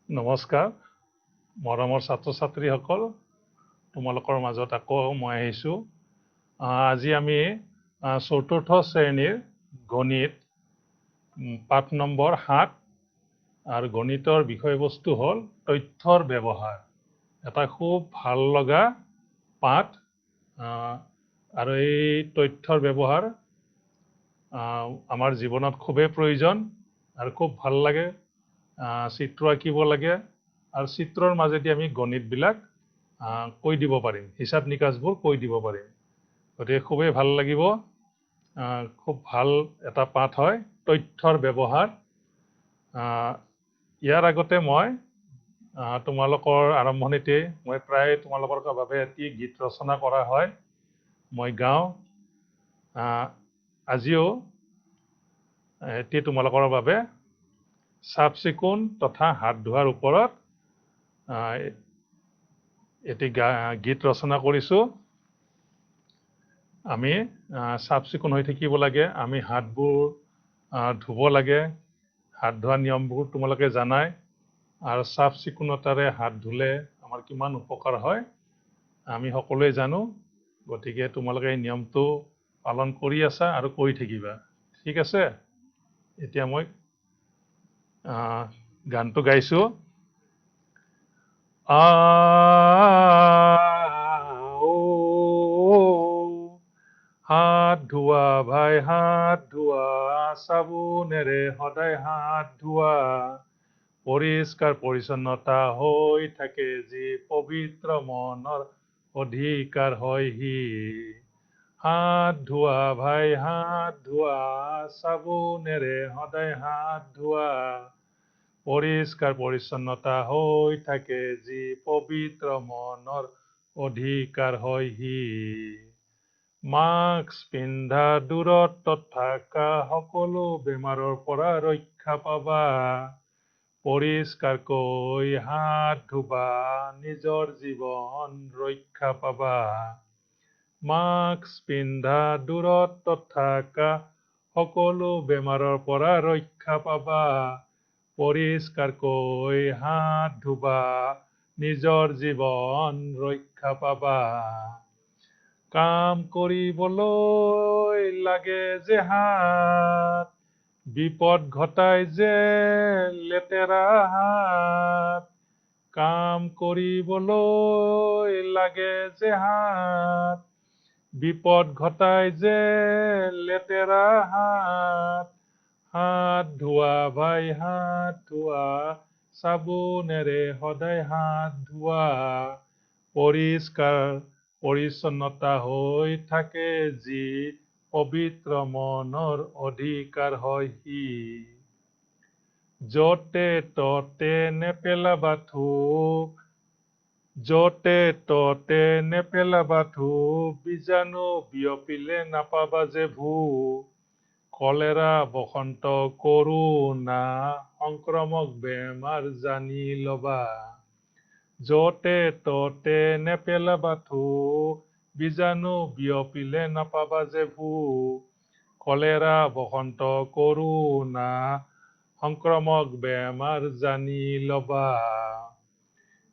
নমস্কাৰ মৰমৰ ছাত্ৰ ছাত্ৰীসকল তোমালোকৰ মাজত আকৌ মই আহিছোঁ আজি আমি চতুৰ্থ শ্ৰেণীৰ গণিত পাঠ নম্বৰ 7 আৰু গণিতৰ বিষয়বস্তু হ'ল তথ্যৰ ব্যৱহাৰ এটা খুব ভাল লগা পাঠ আৰু এই তথ্যৰ ব্যৱহাৰ আমাৰ জীৱনত খুবেই প্ৰয়োজন আৰু খুব ভাল লাগে চিত্ৰ আঁকিব লাগে আৰু চিত্ৰৰ মাজেদি আমি গণিতবিলাক কৈ দিব পাৰিম হিচাপ নিকাচবোৰ কৈ দিব পাৰিম গতিকে খুবেই ভাল লাগিব খুব ভাল এটা পাঠ হয় তথ্যৰ ব্যৱহাৰ ইয়াৰ আগতে মই তোমালোকৰ আৰম্ভণিতে মই প্ৰায় তোমালোকৰ বাবে এটি গীত ৰচনা কৰা হয় মই গাওঁ আজিও এটি তোমালোকৰ বাবে চাফ চিকুণ তথা হাত ধোৱাৰ ওপৰত এটি গীত ৰচনা কৰিছোঁ আমি চাফ চিকুণ হৈ থাকিব লাগে আমি হাতবোৰ ধুব লাগে হাত ধোৱা নিয়মবোৰ তোমালোকে জানাই আৰু চাফ চিকুণতাৰে হাত ধুলে আমাৰ কিমান উপকাৰ হয় আমি সকলোৱে জানো গতিকে তোমালোকে এই নিয়মটো পালন কৰি আছা আৰু কৰি থাকিবা ঠিক আছে এতিয়া মই গানটো গাইছো হাত ধোৱা ভাই হাত ধোৱা চাবোনেৰে সদায় হাত ধোৱা পৰিষ্কাৰ পৰিচ্ছন্নতা হৈ থাকে যি পবিত্ৰ মনৰ অধিকাৰ হয় সি হাত ধোৱা ভাই হাত ধোৱা চাবোনেৰে সদায় হাত ধোৱা পৰিষ্কাৰ পৰিচ্ছন্নতা হৈ থাকে যি পবিত্ৰ মনৰ অধিকাৰ হয় সি মাস্ক পিন্ধা দূৰত্বত থকা সকলো বেমাৰৰ পৰা ৰক্ষা পাবা পৰিষ্কাৰকৈ হাত ধুবা নিজৰ জীৱন ৰক্ষা পাবা মাস্ক পিন্ধা দূৰত্বত থকা সকলো বেমাৰৰ পৰা ৰক্ষা পাবা পৰিষ্কাৰকৈ হাত ধুবা নিজৰ জীৱন ৰক্ষা পাবা কাম কৰিবলৈ লাগে যে হাত বিপদ ঘটাই যে লেতেৰা হাত কাম কৰিবলৈ লাগে যে হাত বিপদ ঘটাই যে লেতেৰা হাত হাত ধোৱা ভাই হাত ধোৱা চাবোনেৰে সদায় হাত ধোৱা পৰিষ্কাৰ পৰিচ্ছন্নতা হৈ থাকে যি পবিত্ৰ মনৰ অধিকাৰ হয় সি য'তে ত'তে নেপেলাবা থুক য'তে ত'তে নেপেলাবা থুক বীজাণু বিয়পিলে নাপাবা যে ভোক কলেৰা বসন্ত কৰোনা সংক্ৰমক বেমাৰ জানি ল'বা য'তে ত'তে নেপেলাবা থুক বীজাণু বিয়পিলে নাপাবা যে ভোক কলেৰা বসন্ত কৰোনা সংক্ৰমক বেমাৰ জানি ল'বা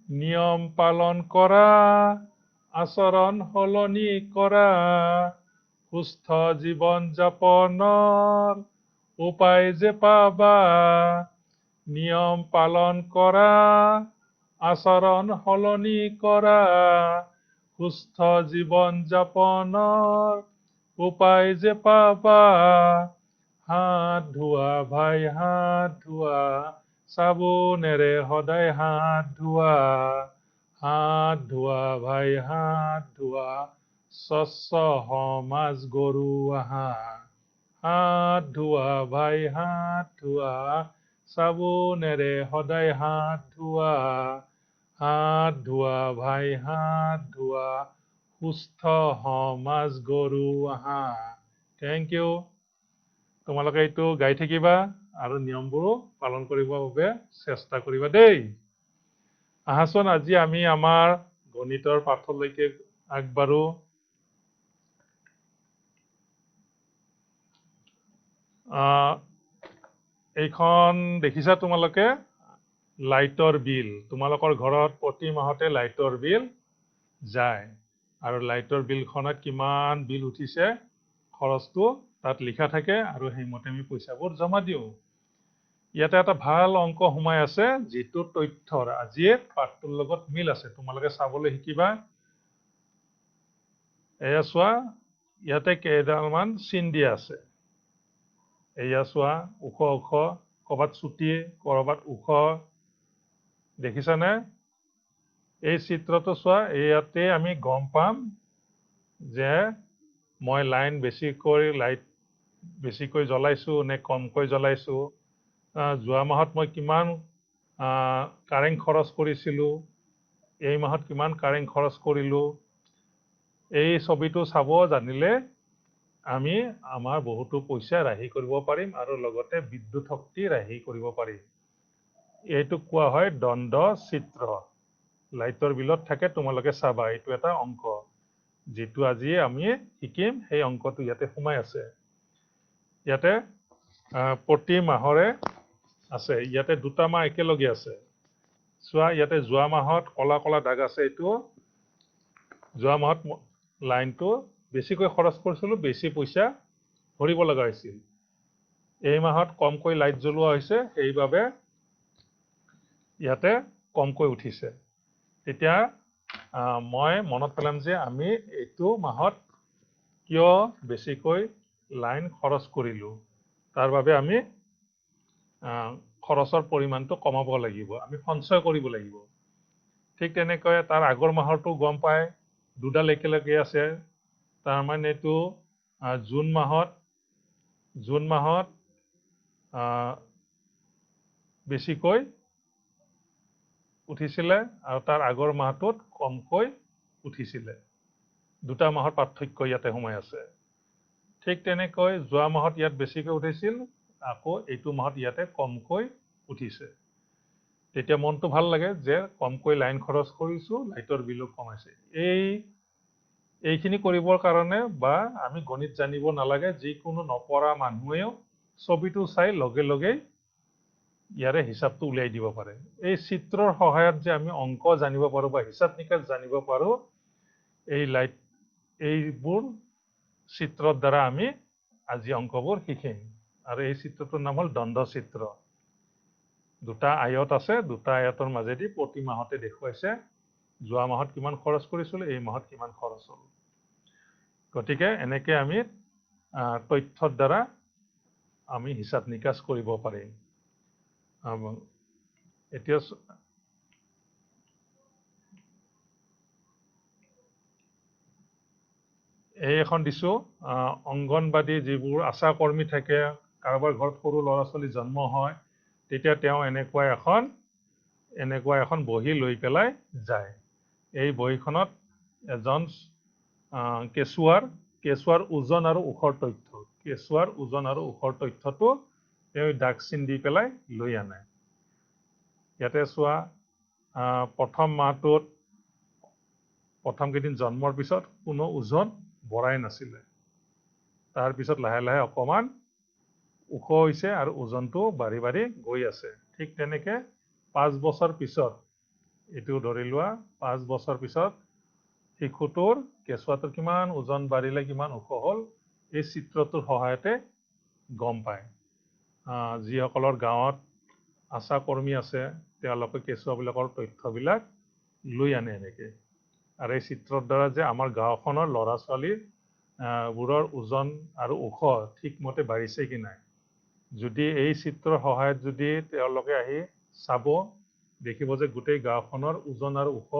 নিয়ম পালন কৰা আচৰণ সলনি কৰা সুস্থ জীৱন যাপনৰ উপায় যে পাবা নিয়ম পালন কৰা আচৰণ সলনি কৰা সুস্থ জীৱন যাপনৰ উপায় যে পাবা হাত ধোৱা ভাই হাত ধোৱা চাবোনেৰে সদায় হাত ধোৱা হাত ধোৱা ভাই হাত ধোৱা স্বচ্ছ সমাজ গঢ়োৱা হাত ধোৱা ভাই হাত ধোৱা চাবোনেৰে সদায় হাত ধোৱা হাত ধোৱা ভাই হাত ধোৱা সুস্থ সমাজ গঢ়োৱা থেংক ইউ তোমালোকে এইটো গাই থাকিবা আৰু নিয়মবোৰো পালন কৰিবৰ বাবে চেষ্টা কৰিবা দেই আহাচোন আজি আমি আমাৰ গণিতৰ পাঠলৈকে আগবাঢ়ো এইখন দেখিছা তোমালোকে লাইটৰ বিল তোমালোকৰ ঘৰত প্ৰতি মাহতে লাইটৰ বিল যায় আৰু লাইটৰ বিলখনত কিমান বিল উঠিছে খৰচটো তাত লিখা থাকে আৰু সেইমতে আমি পইচাবোৰ জমা দিওঁ ইয়াতে এটা ভাল অংক সোমাই আছে যিটো তথ্যৰ আজিৰ পাঠটোৰ লগত মিল আছে তোমালোকে চাবলৈ শিকিবা এয়া চোৱা ইয়াতে কেইডালমান চিন দিয়া আছে এয়া চোৱা ওখ ওখ কৰবাত চুটি কৰবাত ওখ দেখিছানে এই চিত্ৰটো চোৱা ইয়াতে আমি গম পাম যে মই লাইট বেছিকৈ জ্বলাইছো নে কমকৈ জ্বলাইছো যোৱা মাহত মই কিমান কাৰেণ্ট খৰচ কৰিছিলো এই মাহত কিমান কাৰেণ্ট খৰচ কৰিলো এই ছবিটো চাব জানিলে আমি আমাৰ বহুতো পইচা ৰাহি কৰিব পাৰিম আৰু লগতে বিদ্যুৎ শক্তি ৰাহি কৰিব পাৰিম এইটোক কোৱা হয় দ্বন্দ্ব চিত্ৰ লাইটৰ বিলত থাকে তোমালোকে চাবা এইটো এটা অংক যেটো আজি আমি শিকিম সেই অংকটো ইয়াতে সোমাই আছে ইয়াতে প্ৰতি মাহৰে আছে ইয়াতে দুটা মাহ একেলগে আছে চোৱা ইয়াতে যোৱা মাহত কলা কলা দাগ আছে এইটো যোৱা মাহত লাইনটো বেছিকৈ খৰচ কৰিছিলো বেছি পইচা ভৰিব লগা হৈছিল এই মাহত কমকৈ লাইট জ্বলোৱা হৈছে সেইবাবে ইয়াতে কমকৈ উঠিছে এতিয়া মই মনত পেলাম যে আমি এইটো মাহত কিয় বেছিকৈ লাইন খৰচ কৰিলো তাৰ বাবে আমি খৰচৰ পৰিমাণটো কমাব লাগিব আমি সঞ্চয় কৰিব লাগিব ঠিক তেনেকৈ তাৰ আগৰ মাহৰটো গম পায় দুডাল একেলগে আছে তাৰ মানে এইটো জুন মাহত বেছিকৈ উঠিছিলে আৰু তাৰ আগৰ মাহটোত কমকৈ উঠিছিলে দুটা মাহৰ পাৰ্থক্য ইয়াতে সোমাই আছে ঠিক তেনেকৈ যোৱা মাহত ইয়াত বেছিকৈ উঠিছিল আকৌ এইটো মাহত ইয়াতে কমকৈ উঠিছে তেতিয়া মনটো ভাল লাগে যে কমকৈ লাইন খৰচ কৰিছো লাইটৰ বিলো কমাইছে এইখিনি কৰিবৰ কাৰণে বা আমি গণিত জানিব নালাগে যিকোনো নপঢ়া মানুহেও ছবিটো চাই লগে লগে ইয়াৰে হিচাপটো উলিয়াই দিব পাৰে এই চিত্ৰৰ সহায়ত যে আমি অংক জানিব পাৰো বা হিচাপ নিকাচ জানিব পাৰো এইবোৰ চিত্ৰৰ দ্বাৰা আমি আজি অংকবোৰ শিকিম আৰু এই চিত্ৰটোৰ নাম হ'ল দ্বন্দ্ব চিত্ৰ দুটা আয়ত আছে দুটা আয়তৰ মাজেদি প্ৰতি মাহতে দেখুৱাইছে যোৱা মাহত কিমান খৰচ কৰিছিল এই মাহত কিমান খৰচ হ'ল গতিকে এনেকৈ আমি তথ্যৰ দ্বাৰা আমি হিচাপ নিকাচ কৰিব পাৰিম এতিয়া এই এখন দিছো অংগনবাদী যিবোৰ আশা কৰ্মী থাকে কাৰোবাৰ ঘৰত সৰু ল'ৰা ছোৱালী জন্ম হয় তেতিয়া তেওঁ এনেকুৱা এখন বহি লৈ পেলাই যায় এই বহিখনত এজন কেঁচুৱাৰ ওজন আৰু ওখৰ তথ্যটো তেওঁ দাগ চিন দি পেলাই লৈ আনে ইয়াতে চোৱা প্ৰথম মাহটোত প্ৰথম কেইদিন জন্মৰ পিছত কোনো ওজন বঢ়াই নাছিলে তাৰ পিছত লাহে লাহে অকমান ওখ হৈছে আৰু ওজনটো বাঢ়ি বাঢ়ি গৈ আছে ঠিক তেনেকে 5 বছৰ পিছত এইটো ধৰি লোৱা 5 বছৰ পিছত শিশুটোৰ কেঁচুৱাটোৰ কিমান ওজন বাঢ়িলে কিমান ওখ হ'ল এই চিত্ৰটোৰ সহায়তে গম পায় যিসকলৰ গাঁৱত আশা কৰ্মী আছে তেওঁলোকে কেঁচুৱাবিলাকৰ তথ্যবিলাক লৈ আনে এনেকে আৰু এই চিত্ৰৰ দ্বাৰা যে আমাৰ গাঁওখনৰ ল'ৰা ছোৱালীৰ বোৰৰ ওজন আৰু ওখ ঠিকমতে বাঢ়িছে কি নাই যদি এই চিত্ৰৰ সহায়ত যদি তেওঁলোকে আহি চাব দেখিব যে গোটেই গাঁওখনৰ ওজন আৰু ওখ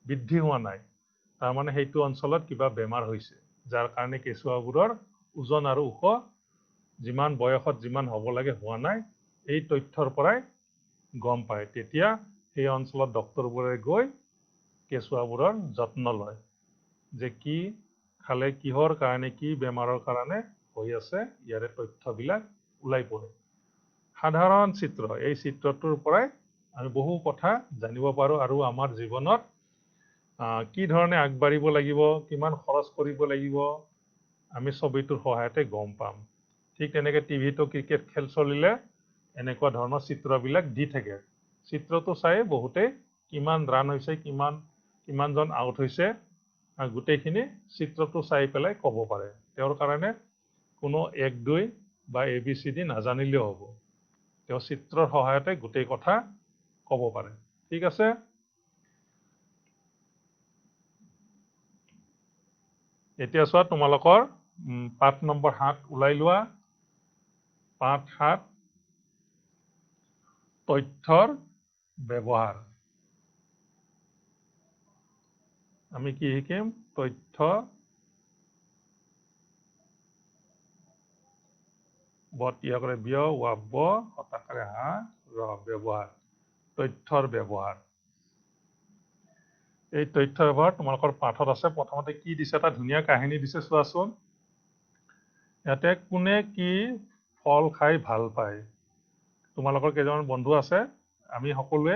বৃদ্ধি হোৱা নাই তাৰমানে সেইটো অঞ্চলত কিবা বেমাৰ হৈছে যাৰ কাৰণে কেঁচুৱাবোৰৰ ওজন আৰু ওখ যিমান বয়সত যিমান হ'ব লাগে হোৱা নাই এই তথ্যৰ পৰাই গম পায় তেতিয়া সেই অঞ্চলত ডক্তৰবোৰে গৈ কেঁচুৱাবোৰৰ যত্ন লয় যে কি খালে কিহৰ কাৰণে কি বেমাৰৰ কাৰণে হৈ আছে ইয়াৰে তথ্যবিলাক ওলাই পৰে সাধাৰণ চিত্ৰ এই চিত্ৰটোৰ পৰাই আমি বহু কথা জানিব পাৰো আৰু আমাৰ জীৱনত কি ধৰণে আগবাঢ়িব লাগিব কিমান খৰচ কৰিব লাগিব আমি ছবিটোৰ সহায়তে গম পাম ঠিক তেনেকে টিভিটো ক্ৰিকেট খেল চলিলে এনেকুৱা ধৰণৰ চিত্ৰবিলাক দি থাকে চিত্ৰটো চাই বহুতে কিমান ৰান হৈছে কিমানজন আউট হৈছে গোটেইখিনি চিত্ৰটো চাই পেলাই ক'ব পাৰে তেওঁৰ কাৰণে কোনো 1 2 বা ABCD নাজানিলেও হ'ব তেওঁ চিত্ৰৰ সহায়তে গোটেই কথা ক'ব পাৰে ঠিক আছে এতিয়া চোৱা তোমালোকৰ পাঠ নম্বৰ 7 ওলাই লোৱা পাঠ 7 তথ্যৰ ব্যৱহাৰ আমি কি শিকিম তথ্য বতিয়াকৰে বিয় ওয়াব হতাকাৰে হা ৰ ব্যৱহাৰ তথ্যৰ ব্যৱহাৰ এই তথ্য ব্যৱহাৰ তোমালোকৰ পাঠত আছে প্ৰথমতে কি দিছে এটা ধুনীয়া কাহিনী দিছে চোৱাচোন ইয়াতে কোনে কি ফল খাই ভাল পায় তোমালোকৰ কেইজন বন্ধু আছে আমি সকলোৱে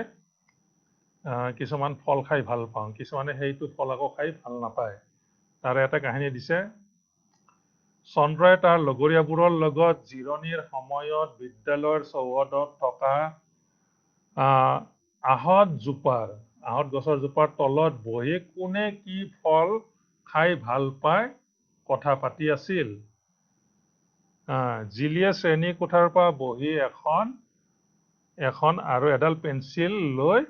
কিছুমান ফল খাই ভাল পাওঁ কিছুমানে সেইটো ফল আকৌ খাই ভাল নাপায় তাৰে এটা কাহিনী দিছে চন্দ্ৰই তাৰ লগৰীয়াবোৰৰ লগত জিৰণিৰ সময়ত বিদ্যালয়ৰ চৌহদত থকা আহত গছৰ জোপাৰ তলত বহি কোনে কি ফল খাই ভাল পায় কথা পাতি আছিল জিলিয়ে শ্ৰেণী কোঠাৰ পৰা বহি এখন আৰু এডাল পেন্সিল লৈ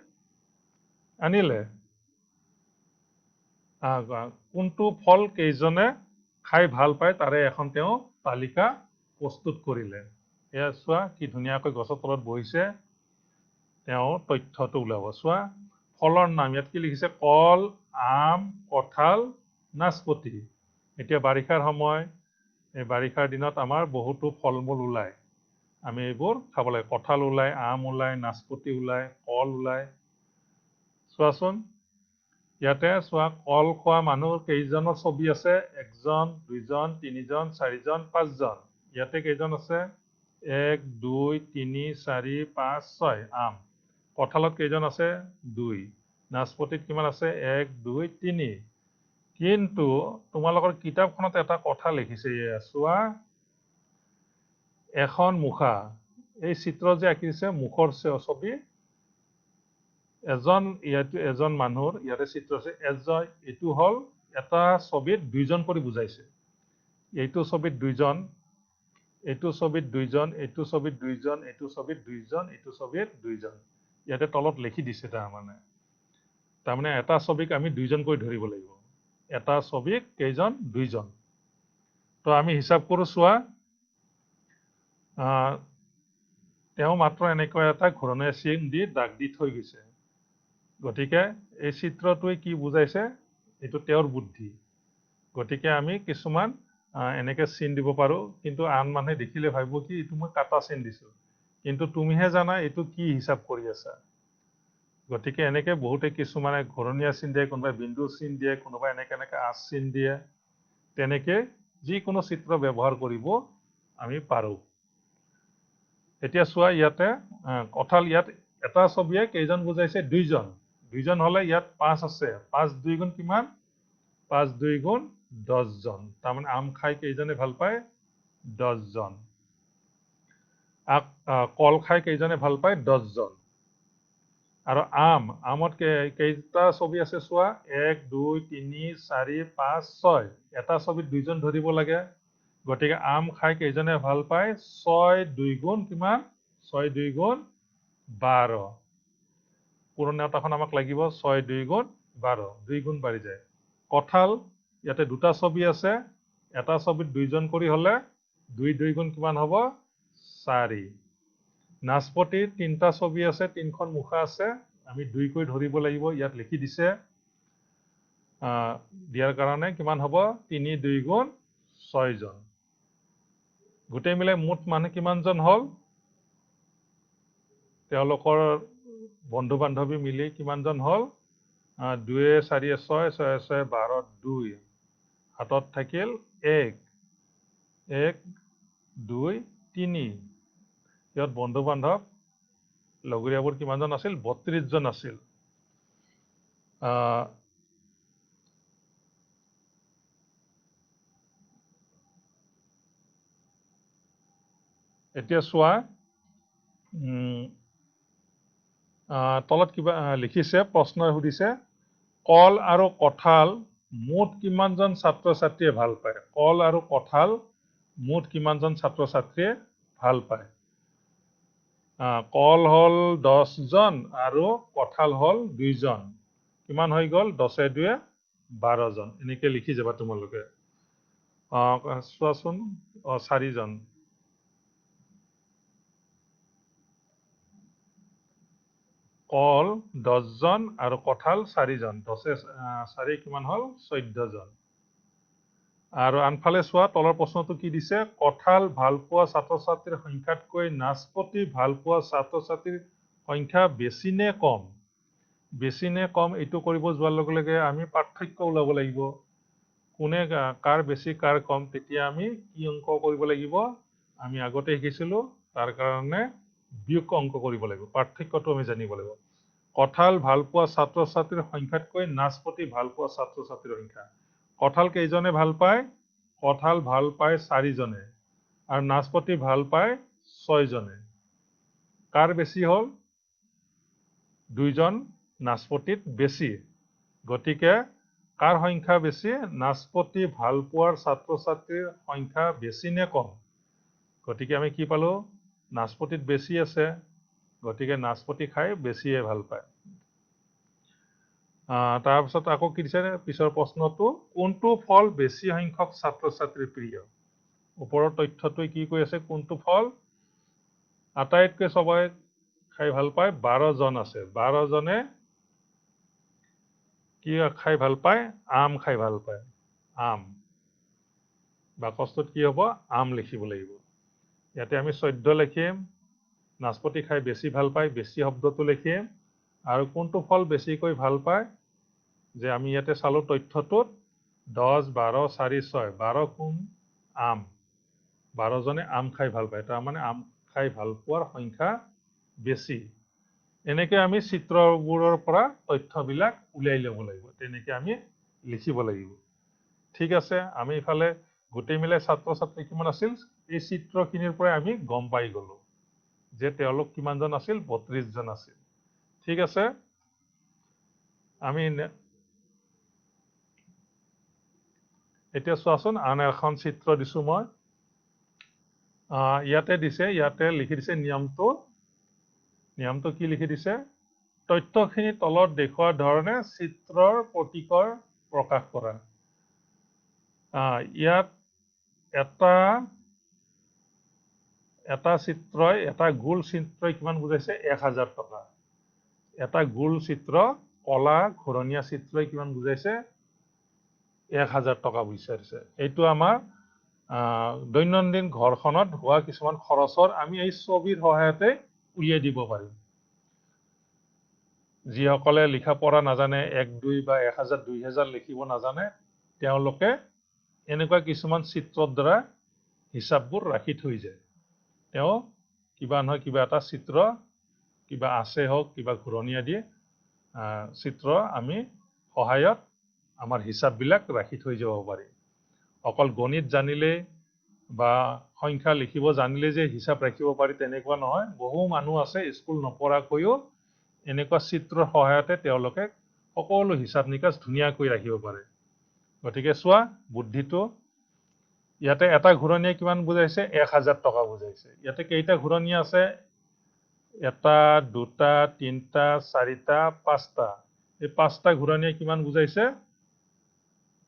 আনিলে কোনটো ফল কেইজনে খাই ভাল পায় তাৰে এখন তেওঁ তালিকা প্ৰস্তুত কৰিলে এয়া চোৱা কি ধুনীয়াকৈ গছৰ তলত বহিছে তেওঁ তথ্যটো ওলাব চোৱা ফলৰ নাম ইয়াত কি লিখিছে কল আম কঁঠাল নাচপতি এতিয়া বাৰিষাৰ সময় এই বাৰিষাৰ দিনত আমাৰ বহুতো ফল-মূল ওলায় আমি এইবোৰ খাব লাগে কঁঠাল ওলায় আম ওলায় নাচপতি ওলায় কল ওলায় চোৱাচোন ইয়াতে চোৱা কল খোৱা মানুহ কেইজনৰ ছবি আছে 1 জন 2 জন 3 জন 4 জন 5 জন ইয়াতে কেইজন আছে 1 2 3 4 5 6 আম কঁঠালত কেইজন আছে 2 নাচপতিত কিমান আছে 1 2 3 কিন্তু তোমালোকৰ কিতাপখনত এটা কথা লিখিছে চোৱা এখন মুখা এই চিত্ৰ যে আঁকিছে মুখৰ ছবি এজন মানুহৰ ইয়াতে চিত্ৰ আছে এইটো হল এটা ছবিত 2 জন কৰি বুজাইছে এইটো ছবিত 2 জন এইটো ছবিত 2 জন এইটো ছবিত 2 জন এইটো ছবিত 2 জন এইটো ছবিত 2 জন ইয়াতে তলত লিখি দিছে তাৰমানে এটা ছবিক আমি 2 জন কৰি ধৰিব লাগিব এটা ছবিক কেইজন 2 জন তো আমি হিসাব কৰো চোৱা তেওঁ মাত্ৰ এনেকৈ এটা ঘূৰণীয়া চিন দি দাগ দি থৈ গৈছে গতিকে এই চিত্ৰটোৱে কি বুজাইছে এইটো তেওঁৰ বুদ্ধি গতিকে আমি কিছুমান এনেকে চিন দিব পাৰো কিন্তু আন মানুহে দেখিলে ভাবিব কি এইটো মই কাটা চিন দিছো কিন্তু তুমিহে জানা এইটো কি হিসাব কৰি আছা গতিকে এনেকে বহুতে কিছুমানে ঘূৰণীয়া চিন দিয়ে কোনোবাই বিন্দু চিন দিয়ে কোনোবাই এনেকে আঁচ চিন দিয়ে তেনেকে যিকোনো চিত্ৰ ব্যৱহাৰ কৰিব আমি পাৰো এতিয়া চোৱা ইয়াতে কঁঠাল ইয়াত এটা ছবিয়ে কেইজন বুজাইছে 2 জন হলে ইয়াত 5 আছে 5 2 গুণ কিমান 5 2 গুণ 10 জন তাৰমানে আম খাই কেইজনে ভাল পায় 10 জন কল খাই কেইজনে ভাল পায় 10 জন আৰু আমত কেইটা ছবি আছে চোৱা 1 2 3 4 5 6 এটা ছবিত 2 জন ধৰিব লাগে গতিকে আম খাই কেইজনে ভাল পায় 6 2 গুণ কিমান 6 2 গুণ 12 পুৰণা এটাখন আমাক লাগিব 6 2 গুণ 12 2 গুণ বাঢ়ি যায় কঁঠাল ইয়াতে দুটা ছবি আছে এটা ছবিত 2 জন কৰি হলে 2 2 গুণ কিমান হ'ব 4 নাচপতি তিনটা ছবি আছে তিনখন মুখা আছে আমি 2 কৈ ধৰিব লাগিব ইয়াত লিখি দিছে দিয়াৰ কাৰণে কিমান হ'ব 3 2 গুণ 6 জন গোটেই মিলাই মুঠ মানুহ কিমান জন হল তেওঁলোকৰ বন্ধু বান্ধৱী মিলি কিমান জন হল 2 4 6 6 6 12 2 হাতত থাকিল 1 1 2 3 ইয়াত বন্ধু বান্ধৱ লগৰীয়াবোৰ কিমান জন আছিল 32 জন আছিল এতিয়া চোৱা তলত কিবা লিখিছে, প্ৰশ্ন সুধিছে, কল আৰু কঁঠাল মুঠ কিমানজন ছাত্ৰ ছাত্ৰীয়ে ভাল পায়? কল আৰু কঁঠাল মুঠ কিমানজন ছাত্ৰ ছাত্ৰীয়ে ভাল পায়? কল হ'ল 10 জন আৰু কঁঠাল হ'ল 2 জন। কিমান হৈ গ'ল? 10 2 12 জন। এনেকে লিখি যাবা তোমালোকে। চোৱাচোন, 4 জন। কল 10 জন আৰু কঁঠাল 4 জন। 10 4 কিমান হ'ল? 14 জন। আৰু আনফালে চোৱা, তলৰ প্ৰশ্নটো কি দিছে? কঁঠাল ভাল পোৱা ছাত্ৰ ছাত্ৰীৰ সংখ্যাতকৈ নাচপতি ভাল পোৱা ছাত্ৰ ছাত্ৰীৰ সংখ্যা বেছি নে কম? বেছি নে কম এইটো কৰিব যোৱাৰ লগে লগে আমি পাৰ্থক্য ওলাব লাগিব। কোনে কাৰ বেছি কাৰ কম, তেতিয়া আমি কি অংক কৰিব লাগিব? আমি আগতে শিকিছিলো, তাৰ কাৰণে বিয়োগ অংক কৰিব লাগিব। পাৰ্থক্যটো আমি জানিব লাগিব। কঁঠাল ভাল পোৱা ছাত্ৰ ছাত্ৰীৰ সংখ্যাতকৈ নাচপতি ভাল পোৱা ছাত্ৰ ছাত্ৰীৰ সংখ্যা। কঁঠাল কেইজনে ভাল পায়? কঁঠাল ভাল পায় 4 জনে আৰু নাচপতি ভাল পায় 6 জনে। কাৰ বেছি হ'ল? 2 জন নাচপতিত বেছি। গতিকে কাৰ সংখ্যা বেছি? নাচপতি ভাল পোৱাৰ ছাত্ৰ ছাত্ৰীৰ সংখ্যা বেছি নে কম? গতিকে আমি কি পালো? নাচপতিত বেছি আছে, গতিকে নাচপতি খাই বেছিয়ে ভাল পায়। তাৰপিছত আকৌ কি দিছে পিছৰ প্ৰশ্নটো? কোনটো ফল বেছি সংখ্যক ছাত্ৰ ছাত্ৰীৰ প্ৰিয়? ওপৰৰ তথ্যটোৱে কি কৈ আছে? কোনটো ফল আটাইতকৈ সবাই খাই ভাল পায়? 12 জন আছে। 12 জনে কি খাই ভাল পায়? আম খাই ভাল পায়। আম। বাকচটোত কি হ'ব? আম লিখিব লাগিব। ইয়াতে আমি 14 লিখিম। নাচপতি খাই বেছি ভাল পায়, বেছি শব্দটো লিখিম। আৰু কোনটো ফল বেছিকৈ ভাল পায়? যে আমি ইয়াতে চালো তথ্যটোত 10 12 4 6 12 কোন? আম। 12 জনে আম খাই ভাল পায়, তাৰমানে আম খাই ভাল পোৱাৰ সংখ্যা বেছি। এনেকে আমি চিত্ৰবোৰৰ পৰা তথ্যবিলাক উলিয়াই ল'ব লাগিব। তেনেকে আমি লিখিব লাগিব। ঠিক আছে, আমি ইফালে গোটেই মিলাই ছাত্ৰ ছাত্ৰী কিমান আছিল? এই চিত্ৰখিনিৰ পৰাই আমি গম পাই গলো যে তেওঁলোক কিমানজন আছিল? 32 জন আছিল। ঠিক আছে, আমি এতিয়া চোৱাচোন, আন এখন চিত্ৰ দিছো মই। ইয়াতে দিছে, ইয়াতে লিখি দিছে নিয়মটো। নিয়মটো কি লিখি দিছে? তথ্যখিনি তলত দেখুওৱা ধৰণে চিত্ৰৰ প্ৰতীকৰ প্ৰকাশ কৰা। ইয়াত এটা চিত্ৰই, এটা গোল চিত্ৰই কিমান বুজাইছে? 1000 টকা। এটা গোল চিত্ৰ, কলা ঘূৰণীয়া চিত্ৰই কিমান বুজাইছে? 1000 টকা বিচাৰিছে। এইটো আমাৰ দৈনন্দিন ঘৰখনত হোৱা কিছুমান খৰচৰ আমি এই ছবিৰ সহায়তে উলিয়াই দিব পাৰিম। যিসকলে লিখা পঢ়া নাজানে, 1 2 বা 1000 2000 লিখিব নাজানে, তেওঁলোকে এনেকুৱা কিছুমান চিত্ৰৰ দ্বাৰা হিচাপবোৰ ৰাখি থৈ যায়। তেওঁ কিবা নহয় কিবা এটা চিত্ৰ, কিবা আছে হওক, কিবা ঘূৰণীয়া দিয়ে চিত্ৰ আমি সহায়ত আমাৰ হিচাপবিলাক ৰাখি থৈ যাব পাৰি। অকল গণিত জানিলে বা সংখ্যা লিখিব জানিলে যে হিচাপ ৰাখিব পাৰি তেনেকুৱা নহয়। বহু মানুহ আছে স্কুল নপঢ়াকৈও এনেকুৱা চিত্ৰৰ সহায়তে তেওঁলোকে সকলো হিচাপ নিকাচ ধুনীয়াকৈ ৰাখিব পাৰে। গতিকে চোৱা বুদ্ধিটো। ইয়াতে এটা ঘূৰণীয়া কিমান বুজাইছে? 1000 টকা বুজাইছে। ইয়াতে কেইটা ঘূৰণীয়া আছে? এটা, দুটা, তিনিটা, চাৰিটা, পাঁচটা। এই 5টা ঘূৰণীয়া কিমান বুজাইছে?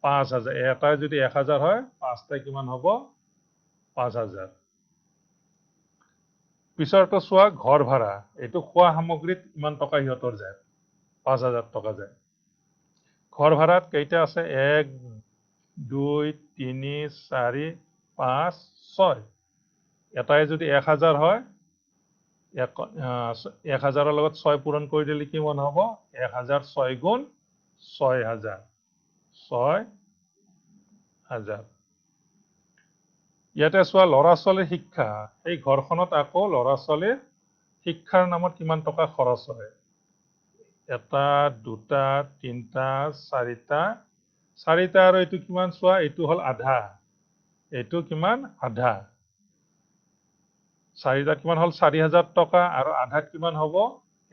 5000। এটাই যদি 1000 হয়, 5টাই কিমান হ'ব? 5000। পিছৰটো চোৱা, ঘৰ ভাড়া। এইটো খোৱা সামগ্ৰীত কিমান টকা সিহঁতৰ যায়? 5000 টকা যায়। ঘৰ ভাড়াত কেইটা আছে? 1 2 3 4 5 6। এটাই যদি 1000 হয়, 1000ৰ লগত 6 পূৰণ কৰি দিলে কিমান হ'ব? 1006 গুণ 6000। 6000। ইয়াতে চোৱা, ল'ৰা ছোৱালীৰ শিক্ষা। এই ঘৰখনত আকৌ ল'ৰা ছোৱালীৰ শিক্ষাৰ নামত কিমান টকা খৰচ হয়? এটা, দুটা, তিনিটা, চাৰিটা। চাৰিটা আৰু এইটো কিমান চোৱা? এইটো হ'ল আধা। এইটো কিমান? আধা। চাৰিটা কিমান হ'ল? 4000 টকা আৰু আধাত কিমান হ'ব?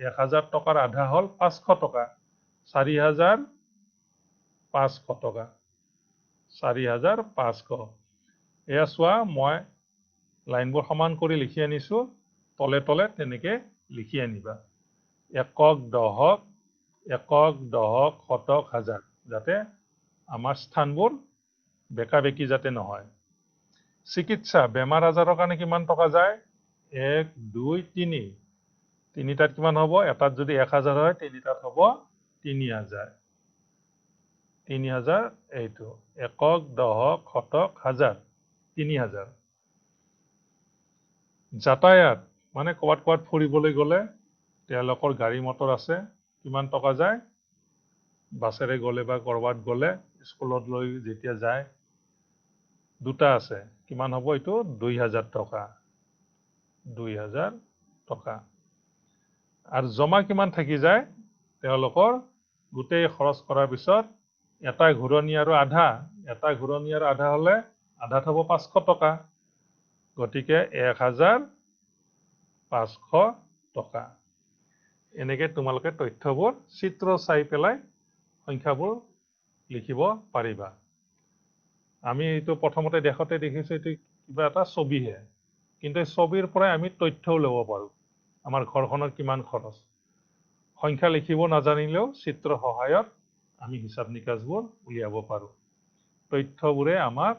1000 টকাৰ আধা হ'ল 500 টকা 4500 টকা 4500 এয়া চোৱা মই লাইনবোৰ সমান কৰি লিখি আনিছো তলে তলে তেনেকে লিখি আনিবা একক দহক শতক হাজাৰ যাতে আমাৰ স্থানবোৰ বেকা বেকি যাতে নহয় চিকিৎসা বেমাৰ আজাৰৰ কাৰণে কিমান টকা যায় 1 2 3 তিনিটাত কিমান হ'ব এটাত যদি 1000 হয় তিনিটাত হ'ব 3000 3000 এইটো একক দহক শতক হাজাৰ 3000 যাতায়াত মানে ক'বাত ফুৰিবলৈ গ'লে তেওঁলোকৰ গাড়ী মটৰ আছে কিমান টকা যায় বাছেৰে গ'লে বা কৰবাত গ'লে স্কুলত লৈ যেতিয়া যায় দুটা আছে কিমান হ'ব এইটো 2000 টকা 2000 টকা আৰু জমা কিমান থাকি যায় তেওঁলোকৰ গোটেই খৰচ কৰাৰ পিছত এটা ঘূৰণি আৰু আধা হলে আধাত হ'ব 500 টকা গতিকে 1500 টকা এনেকে তোমালোকে তথ্যবোৰ চিত্ৰ চাই পেলাই সংখ্যাবোৰ লিখিব পাৰিবা আমি এইটো প্ৰথমতে দেখোতে দেখিছো এইটো কিবা এটা ছবিহে কিন্তু এই ছবিৰ পৰাই আমি তথ্যও ল'ব পাৰো আমাৰ ঘৰখনৰ কিমান খৰচ সংখ্যা লিখিব নাজানিলেও চিত্ৰৰ সহায়ত আমি হিচাপ নিকাচবোৰ উলিয়াব পাৰো তথ্যবোৰে আমাক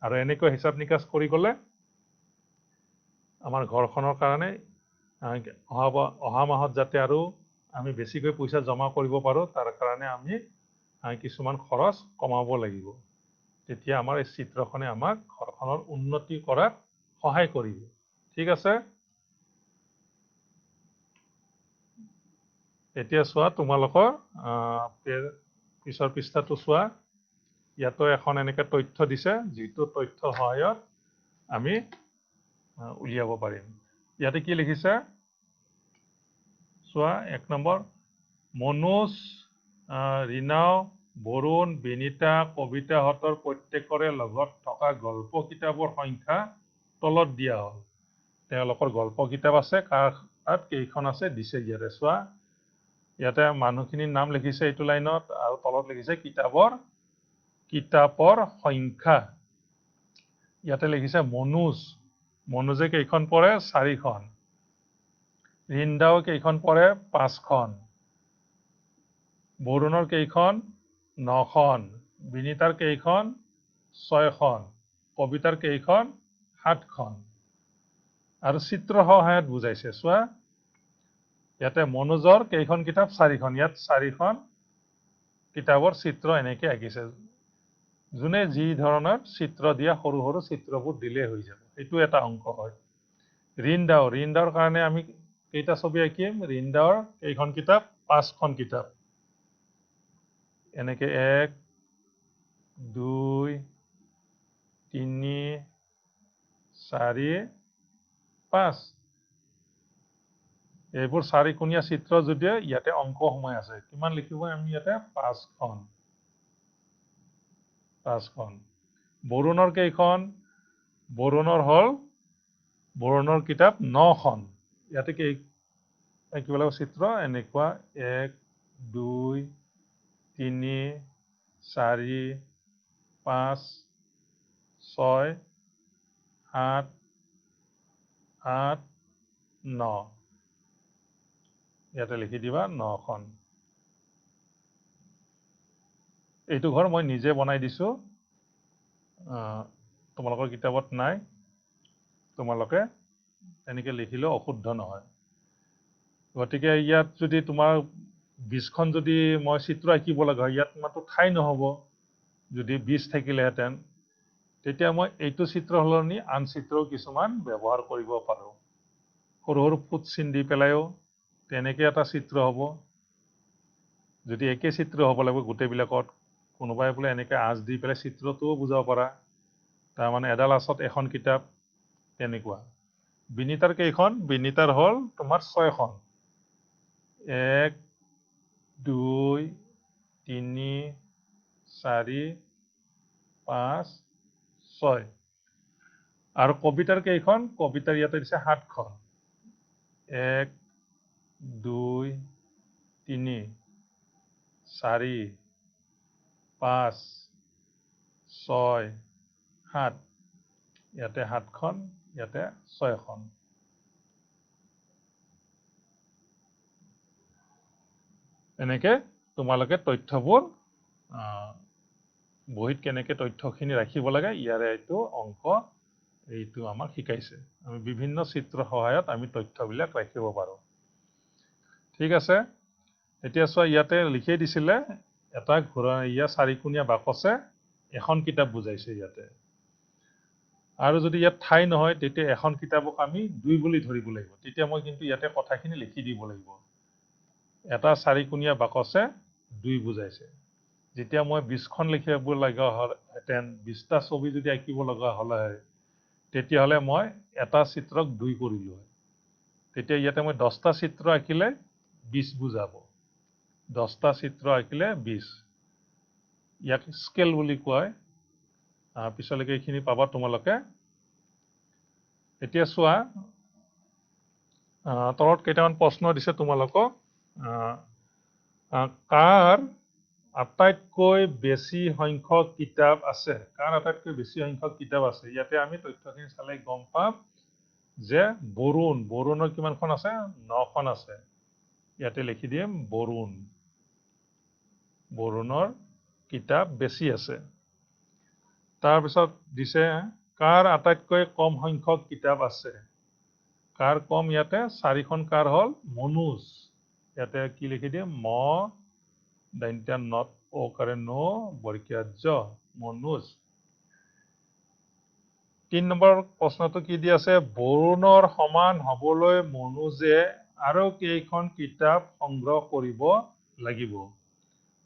আৰু এনেকৈ হিচাপ নিকাচ কৰি গ'লে আমাৰ ঘৰখনৰ কাৰণে অহা মাহত যাতে আৰু আমি বেছিকৈ পইচা জমা কৰিব পাৰো তাৰ কাৰণে আমি কিছুমান খৰচ কমাব লাগিব তেতিয়া আমাৰ এই চিত্ৰখনে আমাক ঘৰখনৰ উন্নতি কৰাত সহায় কৰিব ঠিক আছে এতিয়া চোৱা তোমালোকৰ পিছৰ পৃষ্ঠাটো চোৱা ইয়াতো এখন এনেকে তথ্য দিছে যিটো তথ্যৰ সহায়ত আমি উলিয়াব পাৰিম ইয়াতে কি লিখিছে চোৱা 1 নম্বৰ মনোজ ৰীনাও বৰুণ বিনিতা কবিতাহঁতৰ প্ৰত্যেকৰে লগত থকা গল্প কিতাপৰ সংখ্যা তলত দিয়া হ'ল তেওঁলোকৰ গল্প কিতাপ আছে তাত কেইখন আছে দিছে ইয়াতে চোৱা ইয়াতে মানুহখিনিৰ নাম লিখিছে এইটো লাইনত আৰু তলত লিখিছে কিতাপৰ সংখ্যা ইয়াতে লিখিছে মনোজে কেইখন পঢ়ে 4খন ৰিন্দাও কেইখন পঢ়ে 5খন বৰুণৰ কেইখন 9খন বিনিতাৰ কেইখন 6খন কবিতাৰ কেইখন 7খন আৰু চিত্ৰ সহায়ত বুজাইছে চোৱা ইয়াতে মনোজৰ কেইখন কিতাপ 4খন ইয়াত 4খন কিতাপৰ চিত্ৰ এনেকে আঁকিছে যোনে যি ধৰণৰ চিত্ৰ দিয়া সৰু সৰু চিত্ৰবোৰ দিলে হৈ যাব এইটো এটা অংক হয় ৰিন্দাৰ কাৰণে আমি কেইটা ছবি আঁকিম ৰিন্দাৰ কেইখন কিতাপ 5খন কিতাপ এনেকে 1 2 3 4 5 এইবোৰ 4কোণীয়া চিত্ৰ যদিও ইয়াতে অংক সোমাই আছে কিমান লিখিব আমি ইয়াতে 5খন বৰুণৰ কেইখন বৰুণৰ কিতাপ 9খন ইয়াতে কি আঁকিব লাগিব চিত্ৰ এনেকুৱা 1 2 3 4 5 6 7 8 9 ইয়াতে লিখি দিবা 9খন এইটো ঘৰ মই নিজে বনাই দিছো তোমালোকৰ কিতাপত নাই তোমালোকে এনেকে লিখিলেও অশুদ্ধ নহয় গতিকে ইয়াত যদি তোমাৰ 20খন যদি মই চিত্ৰ আঁকিব লগা হয় ইয়াত মাত্ৰ ঠাই নহব যদি 20 থাকিলেহেঁতেন তেতিয়া মই এইটো চিত্ৰ সলনি আন চিত্ৰও কিছুমান ব্যৱহাৰ কৰিব পাৰো সৰু সৰু ফুট চিন দি পেলাইও তেনেকে এটা চিত্ৰ হ'ব যদি একে চিত্ৰ হ'ব লাগিব গোটেইবিলাকত কোনোবাই বোলে এনেকে আঁচ দি পেলাই চিত্ৰটোও বুজাব পাৰা তাৰমানে এডাল আঁচত এখন কিতাপ তেনেকুৱা বিনিতাৰ কেইখন বিনিতাৰ হ'ল তোমাৰ 6খন 1 2 3 4 5 6 আৰু কবিতাৰ কেইখন কবিতাৰ ইয়াতে দিছে 7খন 1 2 3 4 5 6 7 ইয়াতে 7খন ইয়াতে 6খন এনেকে তোমালোকে তথ্যবোৰ বহিত কেনেকে তথ্যখিনি ৰাখিব লাগে ইয়াৰে এইটো অংক এইটো আমাক শিকাইছে আমি বিভিন্ন চিত্ৰ সহায়ত আমি তথ্যবিলাক ৰাখিব পাৰো ঠিক আছে এতিয়া চোৱা ইয়াতে লিখি দিছিলে এটা ঘোৰা ইয়া চাৰিকোণীয়া বাকছে এখন কিতাপ বুজাইছে ইয়াতে আৰু যদি ইয়াত ঠাই নহয় তেতিয়া এখন কিতাপক আমি দুই বুলি ধৰিব লাগিব তেতিয়া মই কিন্তু ইয়াতে কথাখিনি লিখি দিব লাগিব এটা চাৰিকোণীয়া বাকছে দুই বুজাইছে যেতিয়া মই 20খন লিখিব লগা হলহেঁতেন 20টা ছবি যদি আঁকিব লগা হলে তেতিয়াহলে মই এটা চিত্ৰক দুই কৰিলো তেতিয়া ইয়াতে মই 10টা চিত্ৰ আঁকিলে 20 বুজাব 10টা চিত্ৰ আঁকিলে 20 ইয়াক স্কেল বুলি কয় পিছলৈকে এইখিনি পাবা তোমালোকে এতিয়া চোৱা তলত কেইটামান প্ৰশ্ন দিছে তোমালোকক কাৰ আটাইতকৈ বেছি সংখ্যক কিতাপ আছে কাৰ আটাইতকৈ বেছি সংখ্যক কিতাপ আছে ইয়াতে আমি তথ্যখিনি চালে গম পাম যে বৰুণৰ কিমানখন আছে 9খন আছে ইয়াতে লিখি দিম বৰুণৰ কিতাপ বেছি আছে তাৰ পিছত দিছে কাৰ আটাইতকৈ কম সংখ্যক কিতাপ আছে কাৰ কম ইয়াতে 4খন কাৰ হল মনোজ ইয়াতে কি লিখি দিম ম দন্ত্য নত অকাৰে ন বৰ্গীয় জ মনোজ 3 নম্বৰ প্ৰশ্নটো কি দি আছে বৰুণৰ সমান হবলৈ মনোজে আৰু কেইখন কিতাপ সংগ্ৰহ কৰিব লাগিব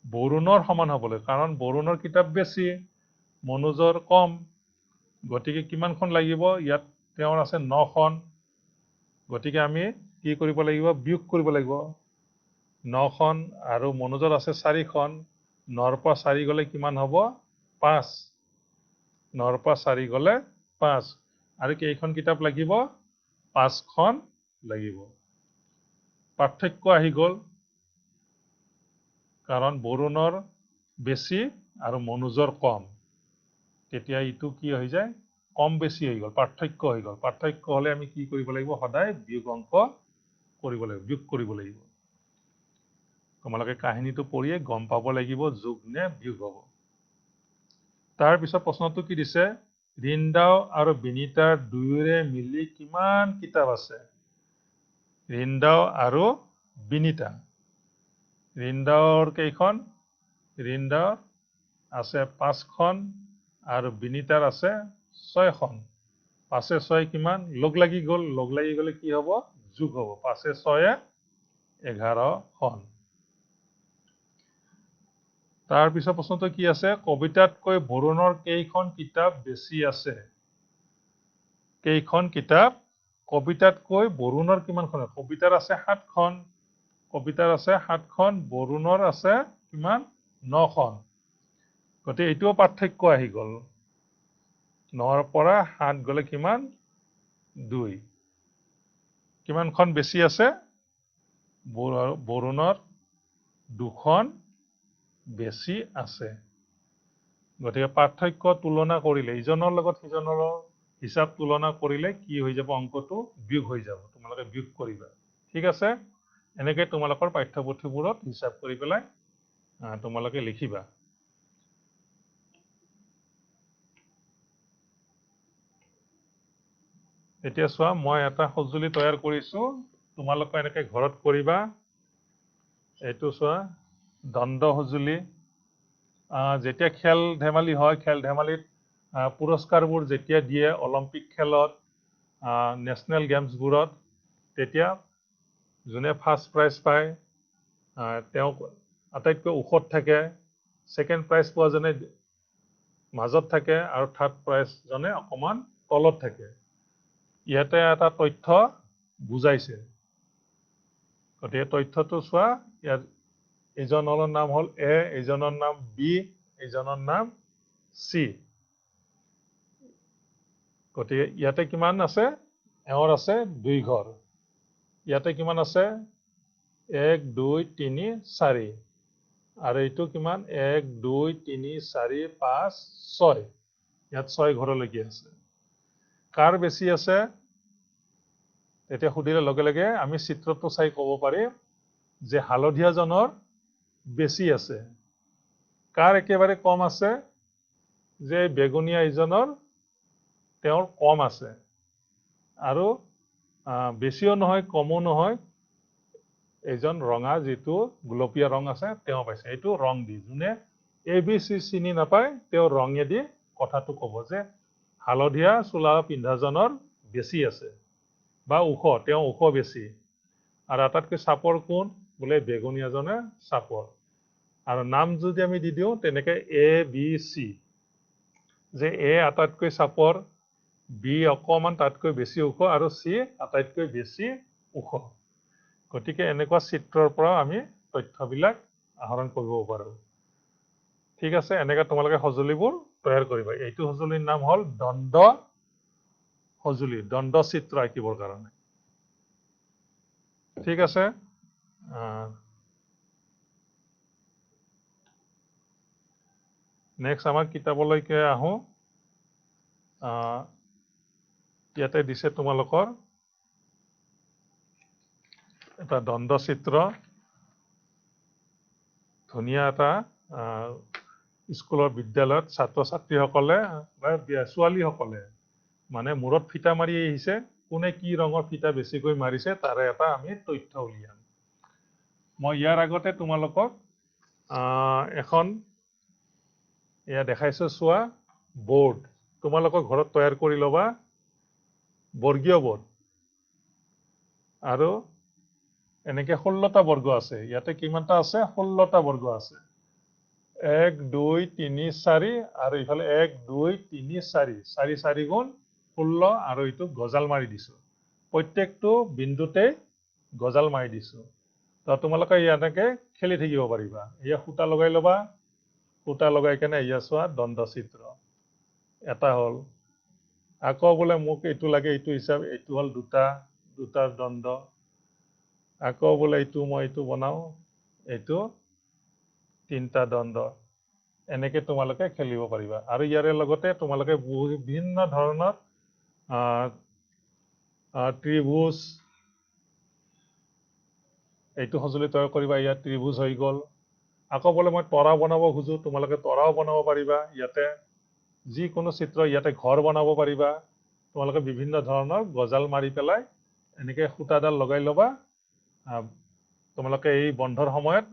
বৰুণৰ সমান হবলৈ কাৰণ বৰুণৰ কিতাপ বেছি মনোজৰ কম গতিকে কিমানখন লাগিব ইয়াত তেওঁৰ আছে 9খন গতিকে আমি কি কৰিব লাগিব বিয়োগ কৰিব লাগিব 9খন আৰু মনোজৰ আছে 4খন 9ৰ পৰা 4 গলে কিমান হ'ব 5 9ৰ পৰা 4 গলে 5 আৰু কেইখন কিতাপ লাগিব 5খন লাগিব পাৰ্থক্য আহি গল কাৰণ বৰুণৰ বেছি আৰু মনোজৰ কম তেতিয়া ইটো কি হৈ যায় কম বেছি হৈ গল পাৰ্থক্য হৈ গল পাৰ্থক্য হলে আমি কি কৰিব লাগিব সদায় বিয়োগ অংক কৰিব লাগিব বিয়োগ কৰিব লাগিব তোমালোকে কাহিনীটো পঢ়িয়ে গম পাব লাগিব যোগ নে বিয়োগ হ'ব তাৰ পিছত প্ৰশ্নটো কি দিছে ৰিন্দাও আৰু বিনিতাৰ দুয়োৰে মিলি কিমান কিতাপ আছে ৰিন্দাও আৰু বিনিতা ৰিন্দাওৰ কেইখন ৰিন্দাওৰ আছে 5খন আৰু বিনিতাৰ আছে 6খন 5 6 কিমান লগ লাগি গলে কি হ'ব যোগ হ'ব 5 6 11খন তাৰ পিছত প্ৰশ্নটো কি আছে কবিতাতকৈ বৰুণৰ কেইখন কিতাপ বেছি আছে কেইখন কিতাপ কবিতাতকৈ বৰুণৰ কিমানখন কবিতাৰ আছে 7খন বৰুণৰ আছে কিমান 9খন গতিকে এইটোও পাৰ্থক্য আহি গল 9ৰ পৰা 7 গলে কিমান 2 কিমানখন বেছি আছে বৰুণৰ 2খন বেছি আছে গতিকে পাৰ্থক্য তুলনা কৰিলে ইজনৰ লগত সিজনৰ হিচাপ তুলনা কৰিলে কি হৈ যাব অংকটো বিয়োগ হৈ যাব তোমালোকে বিয়োগ কৰিবা ঠিক আছে এনেকৈ তোমালোকৰ পাঠ্যপুথিবোৰত হিচাপ কৰি পেলাই তোমালোকে লিখিবা এতিয়া চোৱা মই এটা সঁজুলি তৈয়াৰ কৰিছো তোমালোকে এনেকৈ ঘৰত কৰিবা এইটো চোৱা দণ্ড সঁজুলি যেতিয়া খেল ধেমালি হয় খেল ধেমালিত পুৰস্কাৰবোৰ যেতিয়া দিয়ে অলিম্পিক খেলত নেশ্যনেল গেমছবোৰত তেতিয়া যোনে ফাৰ্ষ্ট প্ৰাইজ পায় তেওঁ আটাইতকৈ ওখত থাকে ছেকেণ্ড প্ৰাইজ পোৱা জনে মাজত থাকে আৰু থাৰ্ড প্ৰাইজ জনে অকমান তলত থাকে ইয়াতে এটা তথ্য বুজাইছে গতিকে তথ্যটো চোৱা ইয়াত এজনৰ নাম হল এ এজনৰ নাম বি এজনৰ নাম চি গতিকে ইয়াতে কিমান আছে এওঁৰ আছে 2 ঘৰ ইয়াতে কিমান আছে 1 2 3 4 আৰু এইটো কিমান 1 2 3 4 5 6 ইয়াত 6 ঘৰলৈকে আছে কাৰ বেছি আছে তেতিয়া সুধিলে লগে লগে আমি চিত্ৰটো চাই ক'ব পাৰিম যে হালধীয়াজনৰ বেছি আছে কাৰ একেবাৰে কম আছে যে বেগুনীয়া ইজনৰ তেওঁৰ কম আছে আৰু বেছিও নহয় কমো নহয় এইজন ৰঙা যিটো গুলপীয়া ৰং আছে তেওঁ পাইছে এইটো ৰং দি যোনে এ বি চি চিনি নাপায় তেওঁ ৰঙেদি কথাটো ক'ব যে হালধীয়া চোলা পিন্ধাজনৰ বেছি আছে বা ওখ তেওঁ ওখ বেছি আৰু আটাইতকৈ চাপৰ কোন বোলে বেগুনীয়াজনে চাপৰ আৰু নাম যদি আমি দি দিওঁ তেনেকে এ বি চি যে এ আটাইতকৈ চাপৰ বি অকমান তাতকৈ বেছি ওখ আৰু চি আটাইতকৈ বেছি ওখ গতিকে এনেকুৱা চিত্ৰৰ পৰা আমি তথ্যবিলাক আহৰণ কৰিব পাৰোঁ ঠিক আছে এনেকৈ তোমালোকে সঁজুলিবোৰ তৈয়াৰ কৰিবা এইটো সঁজুলিৰ নাম হ'ল দণ্ড সঁজুলি দণ্ড চিত্ৰ আঁকিবৰ কাৰণে ঠিক আছে নেক্সট আমাৰ কিতাপলৈকে আহোঁ ইয়াতে দিছে তোমালোকৰ এটা দণ্ড চিত্ৰ ধুনীয়া এটা স্কুলৰ বিদ্যালয়ত ছাত্ৰ ছাত্ৰীসকলে বা ছোৱালীসকলে মানে মূৰত ফিটা মাৰি আহিছে কোনে কি ৰঙৰ ফিটা বেছিকৈ মাৰিছে তাৰে এটা আমি তথ্য উলিয়াম মই ইয়াৰ আগতে তোমালোকক এখন এয়া দেখাইছো চোৱা বোৰ্ড তোমালোকৰ ঘৰত তৈয়াৰ কৰি ল'বা বৰ্গীয় বোৰ্ড আৰু এনেকে 16টা বৰ্গ আছে ইয়াতে কিমানটা আছে 16টা বৰ্গ আছে 1 2 3 4 আৰু ইফালে 1 2 3 4 4 4 গুণ 16 আৰু এইটো গজাল মাৰি দিছো প্ৰত্যেকটো বিন্দুতে গজাল মাৰি দিছো তো তোমালোকে ইয়াতে খেলি থাকিব পাৰিবা এয়া সূতা লগাই ল'বা সূতা লগাই কেনে এয়া চোৱা দণ্ড চিত্ৰ এটা হ'ল আকৌ বোলে মোক এইটো লাগে এইটো হিচাপ এইটো হ'ল দুটাৰ দণ্ড আকৌ বোলে এইটো মই এইটো বনাও এইটো তিনটা দণ্ড এনেকে তোমালোকে খেলিব পাৰিবা আৰু ইয়াৰে লগতে তোমালোকে বিভিন্ন ধৰণৰ ত্ৰিভুজ এইটো সঁজুলি তৈয়াৰ কৰিবা ইয়াত ত্ৰিভুজ হৈ গ'ল আকৌ বোলে মই তৰা বনাব খোজো তোমালোকে তৰাও বনাব পাৰিবা ইয়াতে যিকোনো চিত্ৰ ইয়াতে ঘৰ বনাব পাৰিবা তোমালোকে বিভিন্ন ধৰণৰ গজাল মাৰি পেলাই এনেকে সূতাডাল লগাই ল'বা তোমালোকে এই বন্ধৰ সময়ত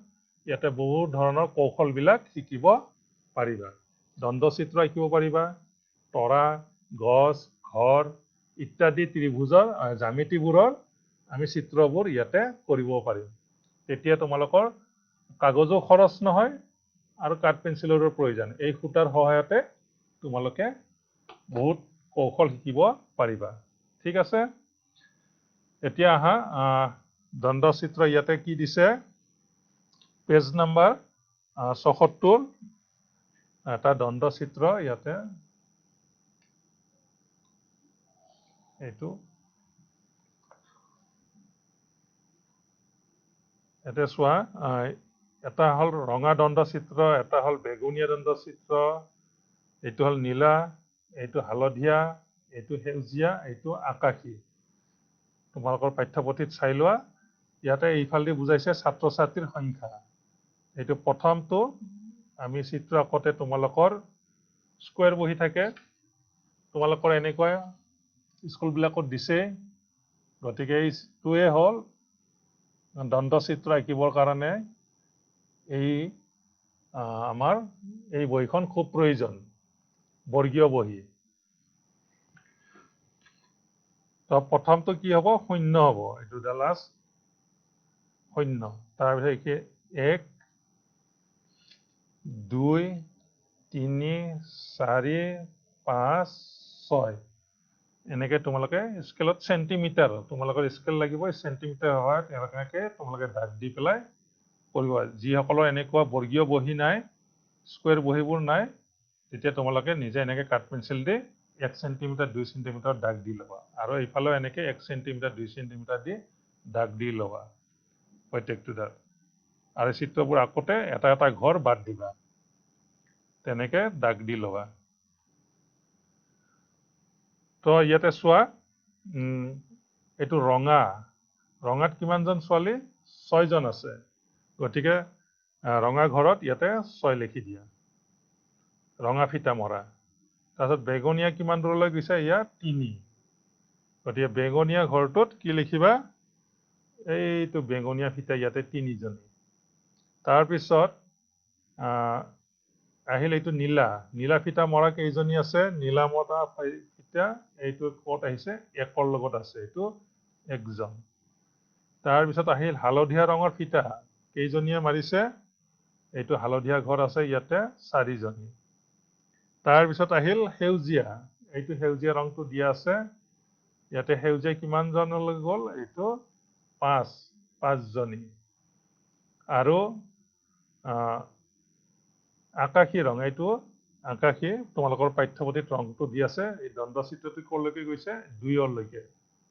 ইয়াতে বহু ধৰণৰ কৌশলবিলাক শিকিব পাৰিবা দণ্ড চিত্ৰ আঁকিব পাৰিবা তৰা গছ ঘৰ ইত্যাদি ত্ৰিভুজৰ জ্যামিতিবোৰৰ আমি চিত্ৰবোৰ ইয়াতে কৰিব পাৰিম তেতিয়া তোমালোকৰ কাগজো খৰচ নহয় আৰু কাঠ পেঞ্চিলৰো প্ৰয়োজন এই সূতাৰ সহায়তে তোমালোকে বহুত কৌশল শিকিব পাৰিবা ঠিক আছে এতিয়া আহা দণ্ড চিত্ৰ ইয়াতে কি দিছে পেজ নাম্বাৰ ৭৬ এটা দণ্ড চিত্ৰ ইয়াতে এইটো ইয়াতে চোৱা এটা হ'ল ৰঙা দণ্ড চিত্ৰ এটা হ'ল বেগুনীয়া দণ্ড চিত্ৰ এইটো হ'ল নীলা এইটো হালধীয়া এইটো সেউজীয়া এইটো আকাশী তোমালোকৰ পাঠ্যপুথিত চাই লোৱা ইয়াতে এইফালেদি বুজাইছে ছাত্ৰ ছাত্ৰীৰ সংখ্যা এইটো প্ৰথমটো আমি চিত্ৰ আঁকোতে তোমালোকৰ স্কুৱেৰ বহি থাকে তোমালোকৰ এনেকুৱা স্কুলবিলাকত দিছে গতিকে এইটোৱে হ'ল দণ্ড চিত্ৰ আঁকিবৰ কাৰণে এই আমাৰ এই বহিখন খুব প্ৰয়োজন বৰ্গীয় বহি তো প্ৰথমটো কি হ'ব শূন্য হ'ব এইটো ডালাছ শূন্য তাৰপিছত 1 2 3 4 5 6 এনেকে তোমালোকে স্কেলত সেন্টিমিটাৰ তোমালোকৰ স্কেল লাগিব সেন্টিমিটাৰ হয় এনেকে তোমালোকে দাগ দি পেলাই কৰিব যিসকলৰ এনেকুৱা বৰ্গীয় বহি নাই স্কুৱেৰ বহিবোৰ নাই তেতিয়া তোমালোকে নিজে এনেকে কাঠ পেঞ্চিল দি 1 সেন্টিমিটাৰ 2 সেন্টিমিটাৰ দাগ দি ল'বা আৰু এইফালেও এনেকে 1 সেন্টিমিটাৰ 2 সেন্টিমিটাৰ দি দাগ দি ল'বা প্ৰত্যেকটো দাঁত আৰু চিত্ৰবোৰ আকোতে এটা এটা ঘৰ বাদ দিবা তেনেকে দাগ দি ল'বা তো ইয়াতে চোৱা এইটো ৰঙাত কিমানজন ছোৱালী 6 জন আছে গতিকে ৰঙা ঘৰত ইয়াতে 6 লিখি দিয়া ৰঙা ফিটা মৰা তাৰপিছত বেগনীয়া কিমান দূৰলৈ গৈছে ইয়াত 3 গতিকে বেগনীয়া ঘৰটোত কি লিখিবা এইটো বেগনীয়া ফিটা ইয়াতে 3 জনী তাৰপিছত আহিল এইটো নীলা ফিটা মৰা কেইজনী আছে নীলা মৰা ফিটা এইটো ক'ত আহিছে 1ৰ লগত আছে এইটো 1 জন তাৰপিছত আহিল হালধীয়া ৰঙৰ ফিটা কেইজনীয়ে মাৰিছে এইটো হালধীয়া ঘৰ আছে ইয়াতে 4 জনী তাৰপিছত আহিল সেউজীয়া এইটো সেউজীয়া ৰংটো দিয়া আছে ইয়াতে সেউজীয়া কিমান জনলৈ গ'ল এইটো 5 জনী আৰু আকাশী ৰং এইটো আকাশী তোমালোকৰ পাঠ্যপুথিত ৰংটো দি আছে এই দ্বন্দ্ব চিত্ৰটো ক'লৈকে গৈছে 2লৈকে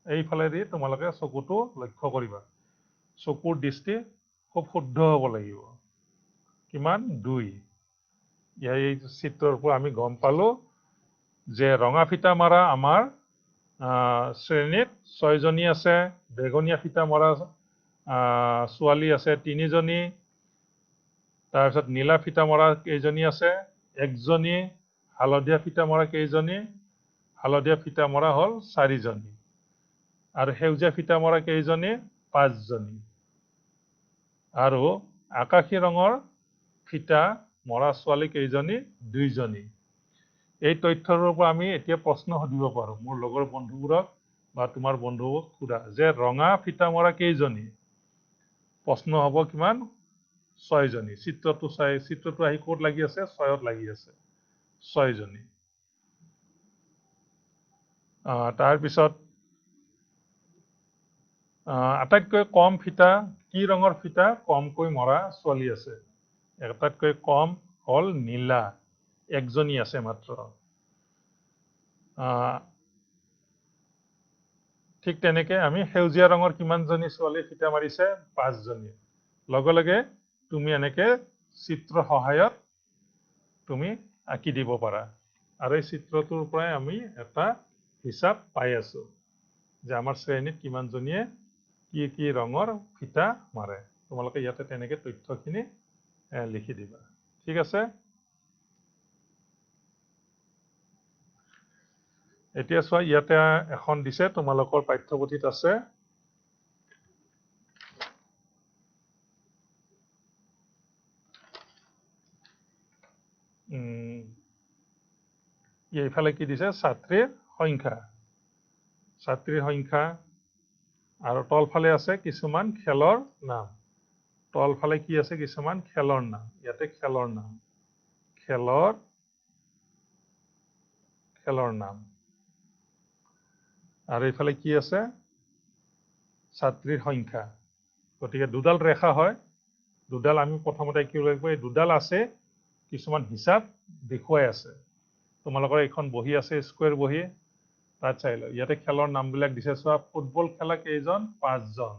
এইফালেদি তোমালোকে চকুটো লক্ষ্য কৰিবা চকুৰ দৃষ্টি খুব শুদ্ধ হ'ব লাগিব কিমান 2 এই চিত্ৰৰ পৰা আমি গম পালো যে ৰঙা ফিটা মাৰা আমাৰ শ্ৰেণীত 6 জনী আছে বেগনীয়া ফিটা মৰা ছোৱালী আছে 3 জনী তাৰপিছত নীলা ফিটা মৰা কেইজনী আছে 1 জনী হালধীয়া ফিটা মৰা কেইজনী হালধীয়া ফিটা মৰা হ'ল 4 জনী আৰু সেউজীয়া ফিটা মৰা কেইজনী 5 জনী আৰু আকাশী ৰঙৰ ফিটা মৰা ছোৱালী কেইজনী 2 জনী এই তথ্যৰ পৰা আমি এতিয়া প্ৰশ্ন সুধিব পাৰো মোৰ লগৰ বন্ধুবোৰক বা তোমাৰ বন্ধুবোৰক সুধা যে ৰঙা ফিটা মৰা কেইজনী প্ৰশ্ন হ'ব কিমান 6 জনী চিত্ৰটো আহি ক'ত লাগি আছে 6ত লাগি আছে 6 জনী তাৰপিছত আটাইতকৈ কম ফিটা কি ৰঙৰ ফিটা কমকৈ মৰা ছোৱালী আছে আটাইতকৈ কম হ'ল নীলা 1 জনী আছে মাত্ৰ ঠিক তেনেকে আমি সেউজীয়া ৰঙৰ কিমান জনী ছোৱালী ফিটা মাৰিছে 5 জনী লগে লগে তুমি এনেকে চিত্ৰ সহায়ত তুমি আঁকি দিব পাৰা আৰু এই চিত্ৰটোৰ পৰাই আমি এটা হিচাপ পাই আছো যে আমাৰ শ্ৰেণীত কিমান জনীয়ে কি ৰঙৰ ফিটা মাৰে তোমালোকে ইয়াতে তেনেকে তথ্যখিনি লিখি দিবা ঠিক আছে এতিয়া চোৱা ইয়াতে এখন দিছে তোমালোকৰ পাঠ্যপুথিত আছে এইফালে কি দিছে ছাত্ৰীৰ সংখ্যা আৰু তলফালে আছে কিছুমান খেলৰ নাম তলফালে কি আছে কিছুমান খেলৰ নাম ইয়াতে খেলৰ নাম আৰু এইফালে কি আছে ছাত্ৰীৰ সংখ্যা গতিকে দুডাল ৰেখা হয় দুডাল আমি প্ৰথমতে কি লাগিব এই দুডাল আছে কিছুমান হিচাপ দেখুৱাই আছে তোমালোকৰ এইখন বহি আছে স্কোয়াৰ বহি তাত চাই লও ইয়াতে খেলৰ নামবিলাক দিছে চোৱা ফুটবল খেলা কেইজন 5 জন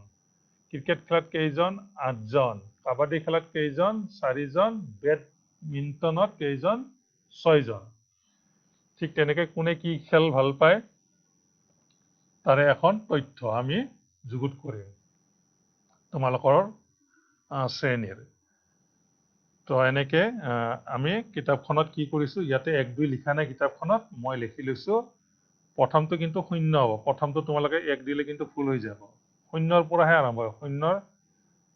ক্ৰিকেট খেলাত কেইজন 8 জন কাবাডী খেলাত কেইজন 4 জন বেডমিণ্টনত কেইজন 6 জন ঠিক তেনেকে কোনে কি খেল ভাল পায় তাৰে এখন তথ্য আমি যুগুত কৰিম তোমালোকৰ শ্ৰেণীৰ তো এনেকে আমি কিতাপখনত কি কৰিছো ইয়াতে 1 2 লিখা নাই কিতাপখনত মই লিখি লৈছো প্ৰথমটো কিন্তু শূন্য হ'ব প্ৰথমটো তোমালোকে 1 দিলে কিন্তু ফুল হৈ যাব শূন্যৰ পৰাহে আৰম্ভ হয় শূন্যৰ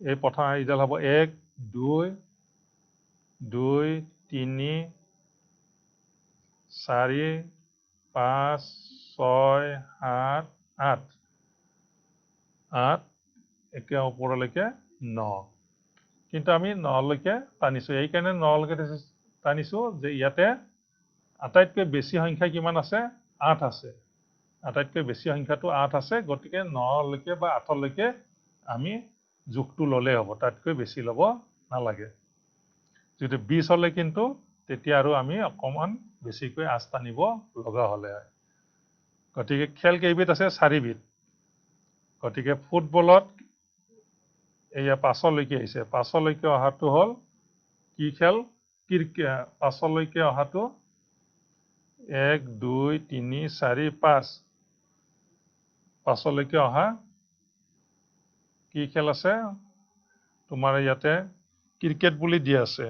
এই প্ৰথম ইডাল হ'ব 1 2 2 3 4 5 6 7 8 একে ওপৰলৈকে 9 কিন্তু আমি 9লৈকে টানিছো এইকাৰণে 9লৈকে টানিছো যে ইয়াতে আটাইতকৈ বেছি সংখ্যা কিমান আছে 8 আছে আটাইতকৈ বেছি সংখ্যাটো 8 আছে গতিকে 9লৈকে বা 8লৈকে আমি যোগটো ললে হ'ব তাতকৈ বেছি লব নালাগে যদি 20 হলে কিন্তু তেতিয়া আৰু আমি অকমান বেছিকৈ আঁচ টানিব লগা হলে গতিকে খেল কেইবিধ আছে 4 বিধ গতিকে ফুটবলত এয়া 5লৈকে আহিছে 5লৈকে অহাটো হ'ল কি খেল ক্ৰিকেট 5লৈকে অহাটো 1 2 3 4 5 5লৈকে অহা কি খেল আছে তোমাৰ ইয়াতে ক্ৰিকেট বুলি দিয়া আছে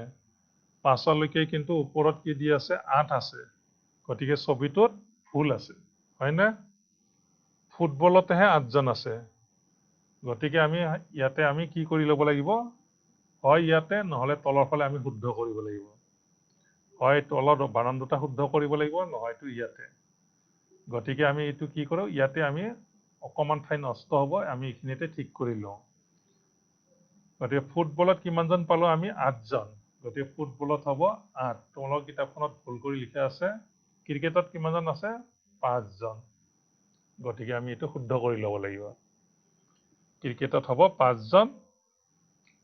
5লৈকে কিন্তু ওপৰত কি দিয়া আছে 8 আছে গতিকে ছবিটোত ভুল আছে হয়নে ফুটবলতেহে 8জন আছে গতিকে আমি ইয়াতে আমি কি কৰি ল'ব লাগিব হয় ইয়াতে নহলে তলৰ ফালে আমি শুদ্ধ কৰিব লাগিব হয় তলৰ বানান দুটা শুদ্ধ কৰিব লাগিব নহয়তো ইয়াতে গতিকে আমি এইটো কি কৰো ইয়াতে আমি অকমান ঠাই নষ্ট হ'ব আমি এইখিনিতে ঠিক কৰি লওঁ গতিকে ফুটবলত কিমানজন পালো আমি 8জন গতিকে ফুটবলত হ'ব 8 তোমালোকৰ কিতাপখনত ভুল কৰি লিখা আছে ক্ৰিকেটত কিমানজন আছে 5জন গতিকে আমি এইটো শুদ্ধ কৰি ল'ব লাগিব ক্ৰিকেটত হ'ব 5জন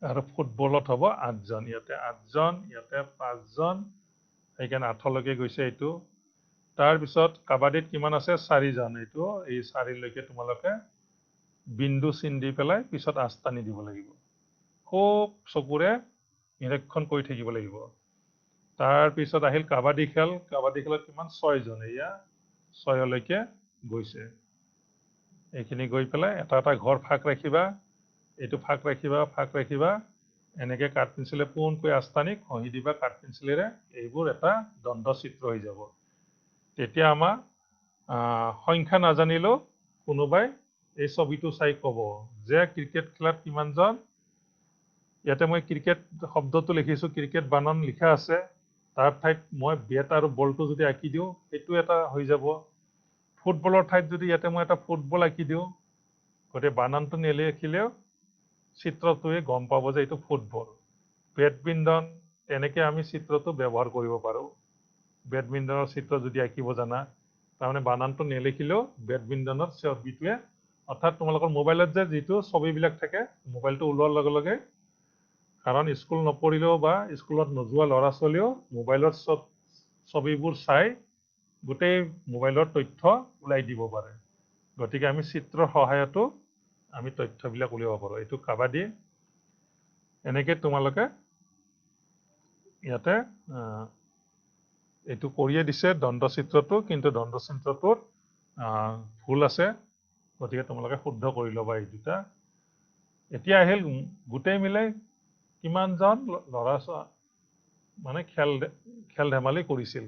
আৰু ফুটবলত হ'ব 8জন ইয়াতে 8জন ইয়াতে 5জন সেইকাৰণে 8লৈকে গৈছে এইটো তাৰপিছত কাবাডীত কিমান আছে 4জন এইটো এই 4লৈকে তোমালোকে বিন্দু চিন দি পেলাই পিছত আস্তানি দিব লাগিব খুব চকুৰে নিৰীক্ষণ কৰি থাকিব লাগিব তাৰপিছত আহিল কাবাডী খেলত কিমান 6জন এয়া 6লৈকে গৈছে এইখিনি গৈ পেলাই এটা এটা ঘৰ ফাঁক ৰাখিবা এইটো ফাঁক ৰাখিবা এনেকে কাঠ পেঞ্চিলে পোনকৈ আস্তানিক ঘঁহি দিবা কাঠ পেঞ্চিলেৰে এইবোৰ এটা দ্বন্দ্ব চিত্ৰ হৈ যাব তেতিয়া আমাৰ সংখ্যা নাজানিলেও কোনোবাই এই ছবিটো চাই ক'ব যে ক্ৰিকেট খেলাত কিমানজন ইয়াতে মই ক্ৰিকেট শব্দটো লিখিছো ক্ৰিকেট বানান লিখা আছে তাৰ ঠাইত মই বেট আৰু বলটো যদি আঁকি দিওঁ সেইটো এটা হৈ যাব ফুটবলৰ ঠাইত যদি ইয়াতে মই এটা ফুটবল আঁকি দিওঁ গতিকে বানানটো নিলিখিলেও চিত্ৰটোৱে গম পাব যে এইটো ফুটবল বেডমিণ্টন তেনেকে আমি চিত্ৰটো ব্যৱহাৰ কৰিব পাৰো বেডমিণ্টনৰ চিত্ৰ যদি আঁকিব জানা তাৰমানে বানানটো নিলিখিলেও বেডমিণ্টনৰ ছবিটোৱে অৰ্থাৎ তোমালোকৰ মোবাইলত যে যিটো ছবিবিলাক থাকে মোবাইলটো ওলোৱাৰ লগে লগে কাৰণ স্কুল নপঢ়িলেও বা স্কুলত নোযোৱা ল'ৰা ছোৱালীও মোবাইলৰ ছবিবোৰ চাই গোটেই মোবাইলৰ তথ্য ওলাই দিব পাৰে গতিকে আমি চিত্ৰৰ সহায়তো আমি তথ্যবিলাক উলিয়াব পাৰো এইটো কাবাডী এনেকে তোমালোকে ইয়াতে এইটো কৰিয়ে দিছে দ্বন্দ্ব চিত্ৰটো কিন্তু দ্বন্দ্ব চিত্ৰটোত ভুল আছে গতিকে তোমালোকে শুদ্ধ কৰি ল'বা এই দুটা এতিয়া আহিল গোটেই মিলাই কিমানজন ল'ৰা মানে খেল ধেমালি কৰিছিল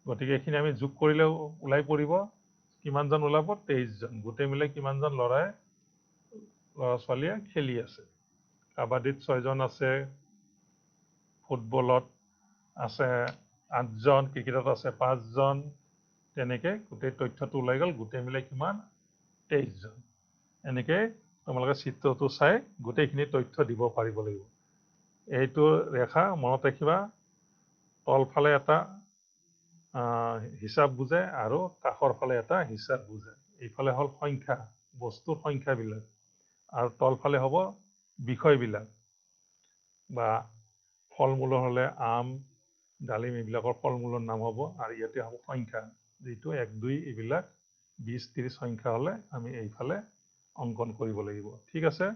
গতিকে এইখিনি আমি যোগ কৰিলে ওলাই পৰিব কিমানজন ওলাব 23জন গোটেই মিলাই কিমানজন ল'ৰা ছোৱালীয়ে খেলি আছে কাবাডীত 6জন আছে ফুটবলত আছে 8জন ক্ৰিকেটত আছে 5জন তেনেকে গোটেই তথ্যটো ওলাই গ'ল গোটেই মিলাই কিমান 23জন এনেকে তোমালোকে চিত্ৰটো চাই গোটেইখিনি তথ্য দিব পাৰিব লাগিব এইটো ৰেখা মনত ৰাখিবা তলফালে এটা হিচাপ বুজে আৰু কাষৰ ফালে এটা হিচাপ বুজে এইফালে হ'ল সংখ্যা বস্তুৰ সংখ্যাবিলাক আৰু তলফালে হ'ব বিষয়বিলাক বা ফল মূলৰ হ'লে আম ডালিম এইবিলাকৰ ফল মূলৰ নাম হ'ব আৰু ইয়াতে হ'ব সংখ্যা যিটো 1 2 এইবিলাক 20 30 সংখ্যা হ'লে আমি এইফালে অংকন কৰিব লাগিব ঠিক আছে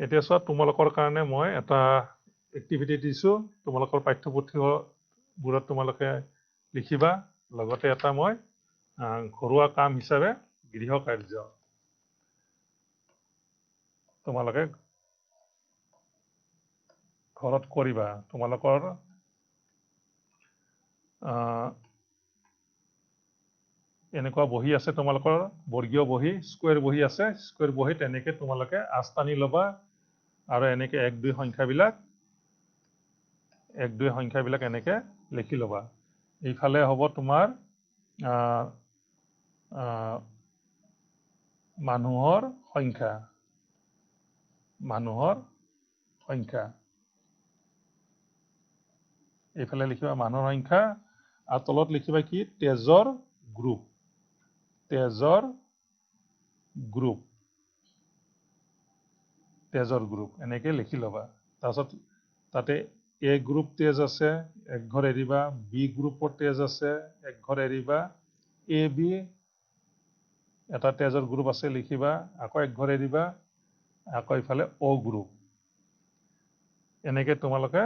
এতিয়া চোৱা তোমালোকৰ কাৰণে মই এটা এক্টিভিটি দিছো তোমালোকৰ পাঠ্যপুথিবোৰত তোমালোকে লিখিবা লগতে এটা মই ঘৰুৱা কাম হিচাপে গৃহ কাৰ্য তোমালোকে ঘৰত কৰিবা তোমালোকৰ এনেকুৱা বহি আছে তোমালোকৰ বৰ্গীয় বহি স্কুৱেৰ বহি আছে স্কুৱেৰ বহিত এনেকে তোমালোকে আস্তানি ল'বা আৰু এনেকে 1 2 সংখ্যাবিলাক এনেকে লিখি ল'বা এইফালে হ'ব তোমাৰ মানুহৰ সংখ্যা এইফালে লিখিবা মানুহৰ সংখ্যা আৰু তলত লিখিবা কি তেজৰ গ্ৰুপ এনেকে লিখি ল'বা তাৰপিছত তাতে এ গ্ৰুপ তেজ আছে এক ঘৰ এৰিবা বি গ্ৰুপৰ তেজ আছে এক ঘৰ এৰিবা এ বি এটা তেজৰ গ্ৰুপ আছে লিখিবা, আকৌ এক ঘৰে দিবা, আকৌ ইফালে অ গ্ৰুপ। এনেকে তোমালোকে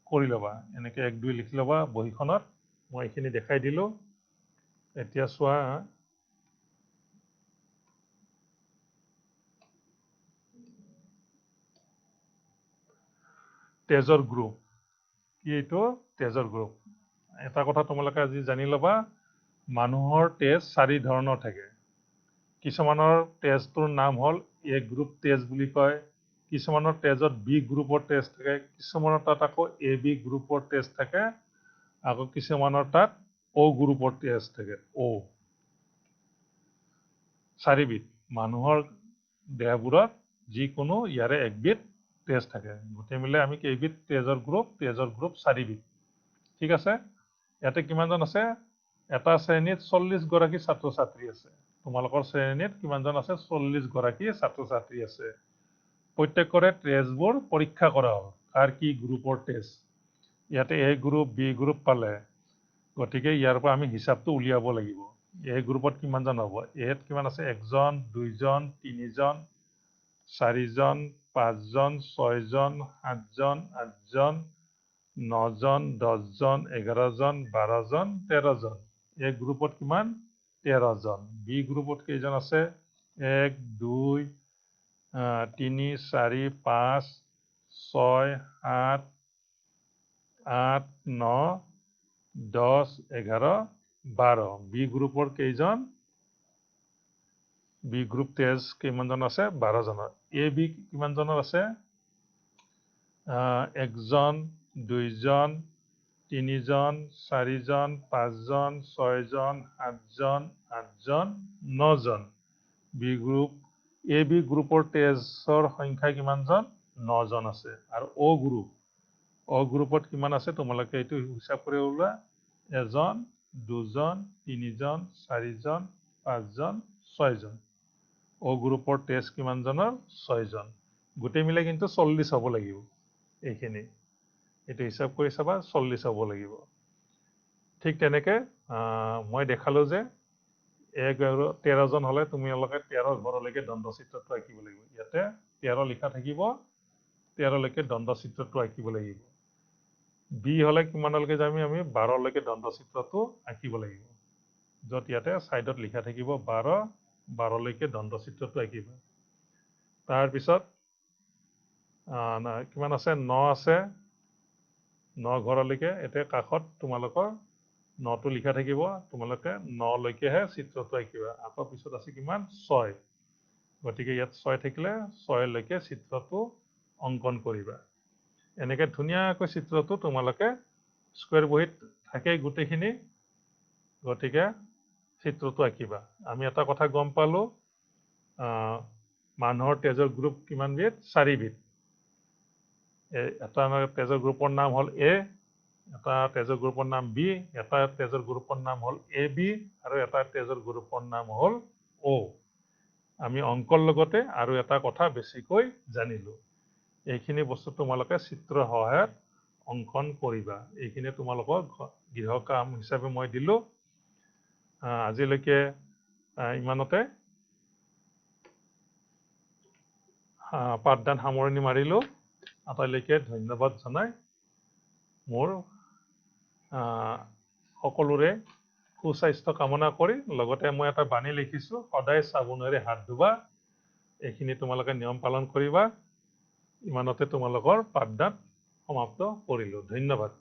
কৰি ল'বা। এনেকে 1 2 লিখি ল'বা বহীখনত। মই এইখিনি দেখাই দিলো। এতিয়া চোৱা, তেজৰ গ্ৰুপ কি? এইটো তেজৰ গ্ৰুপ। এটা কথা তোমালোকে আজি জানি ল'বা, মানুহৰ তেজ 4 ধৰণৰ থাকে। কিছুমানৰ তেজটোৰ নাম হ'ল এ গ্ৰুপ তেজ বুলি কয়, কিছুমানৰ তেজত বি গ্ৰুপৰ তেজ থাকে, কিছুমানৰ তাত আকৌ এ বি গ্ৰুপৰ তেজ থাকে, আকৌ কিছুমানৰ তাত অ গ্ৰুপৰ তেজ থাকে। অ 4 বিধ মানুহৰ দেহবোৰত যিকোনো ইয়াৰে একবিধ তেজ থাকে। গোটেই মিলাই আমি কেইবিধ তেজৰ গ্ৰুপ? তেজৰ গ্ৰুপ 4 বিধ। ঠিক আছে? ইয়াতে কিমানজন আছে? এটা শ্ৰেণীত 40 গৰাকী ছাত্ৰ ছাত্ৰী আছে। তোমালোকৰ শ্ৰেণীত কিমানজন আছে? 40 গৰাকী ছাত্ৰ ছাত্ৰী আছে। প্ৰত্যেকৰে তেজবোৰ পৰীক্ষা কৰা হ'ল, কাৰ কি গ্ৰুপৰ তেজ। ইয়াতে এ গ্ৰুপ বি গ্ৰুপ পালে, গতিকে ইয়াৰ পৰা আমি হিচাপটো উলিয়াব লাগিব। এ গ্ৰুপত কিমানজন হ'ব? এত কিমান আছে? 1 জন 2 জন 3 জন 4 জন 5 জন 6 জন 7 জন 8 জন 9 জন 10 জন 11 জন 12 জন 13 জন। এ গ্ৰুপত কিমান? 13 জন। বি গ্ৰুপত কেইজন আছে? 1 2 3 4 5 6 7 8 9 10 11 12। বি গ্ৰুপৰ কেইজন? বি গ্ৰুপ তেজ কিমানজন আছে? 12 জনৰ। এ বি কিমানজনৰ আছে? 1 জন 2 জন 3 জন 4 জন 5 জন 6 জন 7 জন 8 জন 9 জন। বি গ্ৰুপ এ বি গ্ৰুপৰ তেজৰ সংখ্যা কিমানজন? 9 জন আছে। আৰু অ গ্ৰুপত কিমান আছে? তোমালোকে এইটো হিচাপ কৰি ওলোৱা। 1 জন 2 জন 3 জন 4 জন 5 জন 6 জন। অ গ্ৰুপৰ তেজ কিমানজনৰ? 6 জন। গোটেই মিলাই কিন্তু 40 হ'ব লাগিব। এইখিনি এইটো হিচাপ কৰি চাবা, 40 হ'ব লাগিব। ঠিক তেনেকে মই দেখালো যে 13 জন হ'লে তোমালোকে 13 ঘৰলৈকে দণ্ডচিত্ৰটো আঁকিব লাগিব। ইয়াতে 13 লিখা থাকিব, 13 লৈকে দণ্ডচিত্ৰটো আঁকিব লাগিব। বি হ'লে কিমানলৈকে যাম? আমি 12 লৈকে দণ্ডচিত্ৰটো আঁকিব লাগিব। য'ত ইয়াতে ছাইডত লিখা থাকিব 12 লৈকে দণ্ডচিত্ৰটো আঁকিব। তাৰপিছত কিমান আছে? 9 আছে। 9 ঘৰলৈকে এতিয়া কাষত তোমালোকৰ 9টো লিখা থাকিব, তোমালোকে 9 লৈকেহে চিত্ৰটো আঁকিবা। আকৌ পিছত আছে কিমান? 6। গতিকে ইয়াত 6 থাকিলে 6 লৈকে চিত্ৰটো অংকন কৰিবা। এনেকে ধুনীয়াকৈ চিত্ৰটো তোমালোকে স্কুৱেৰ বহীত থাকেই গোটেইখিনি, গতিকে চিত্ৰটো আঁকিবা। আমি এটা কথা গম পালো, মানুহৰ তেজৰ গ্ৰুপ কিমান বিধ? 4 বিধ। এটা তেজৰ গ্ৰুপৰ নাম হ'ল এ, এটা তেজৰ গ্ৰুপৰ নাম বি, এটা তেজৰ গ্ৰুপৰ নাম হ'ল এ বি, আৰু এটা তেজৰ গ্ৰুপৰ নাম হ'ল অ। আমি অংকৰ লগতে আৰু এটা কথা বেছিকৈ জানিলো। এইখিনি বস্তু তোমালোকে চিত্ৰৰ সহায়ত অংকন কৰিবা। এইখিনি তোমালোকৰ গৃহ কাম হিচাপে মই দিলো। আজিলৈকে ইমানতে পাঠদান সামৰণি মাৰিলো। আটাইলৈকে ধন্যবাদ জনাই মোৰ সকলোৰে সুস্বাস্থ্য কামনা কৰি, লগতে মই এটা বাণী লিখিছো, সদায় চাবোনেৰে হাত ধুবা। এইখিনি তোমালোকে নিয়ম পালন কৰিবা। ইমানতে তোমালোকৰ পাঠদান সমাপ্ত কৰিলো। ধন্যবাদ।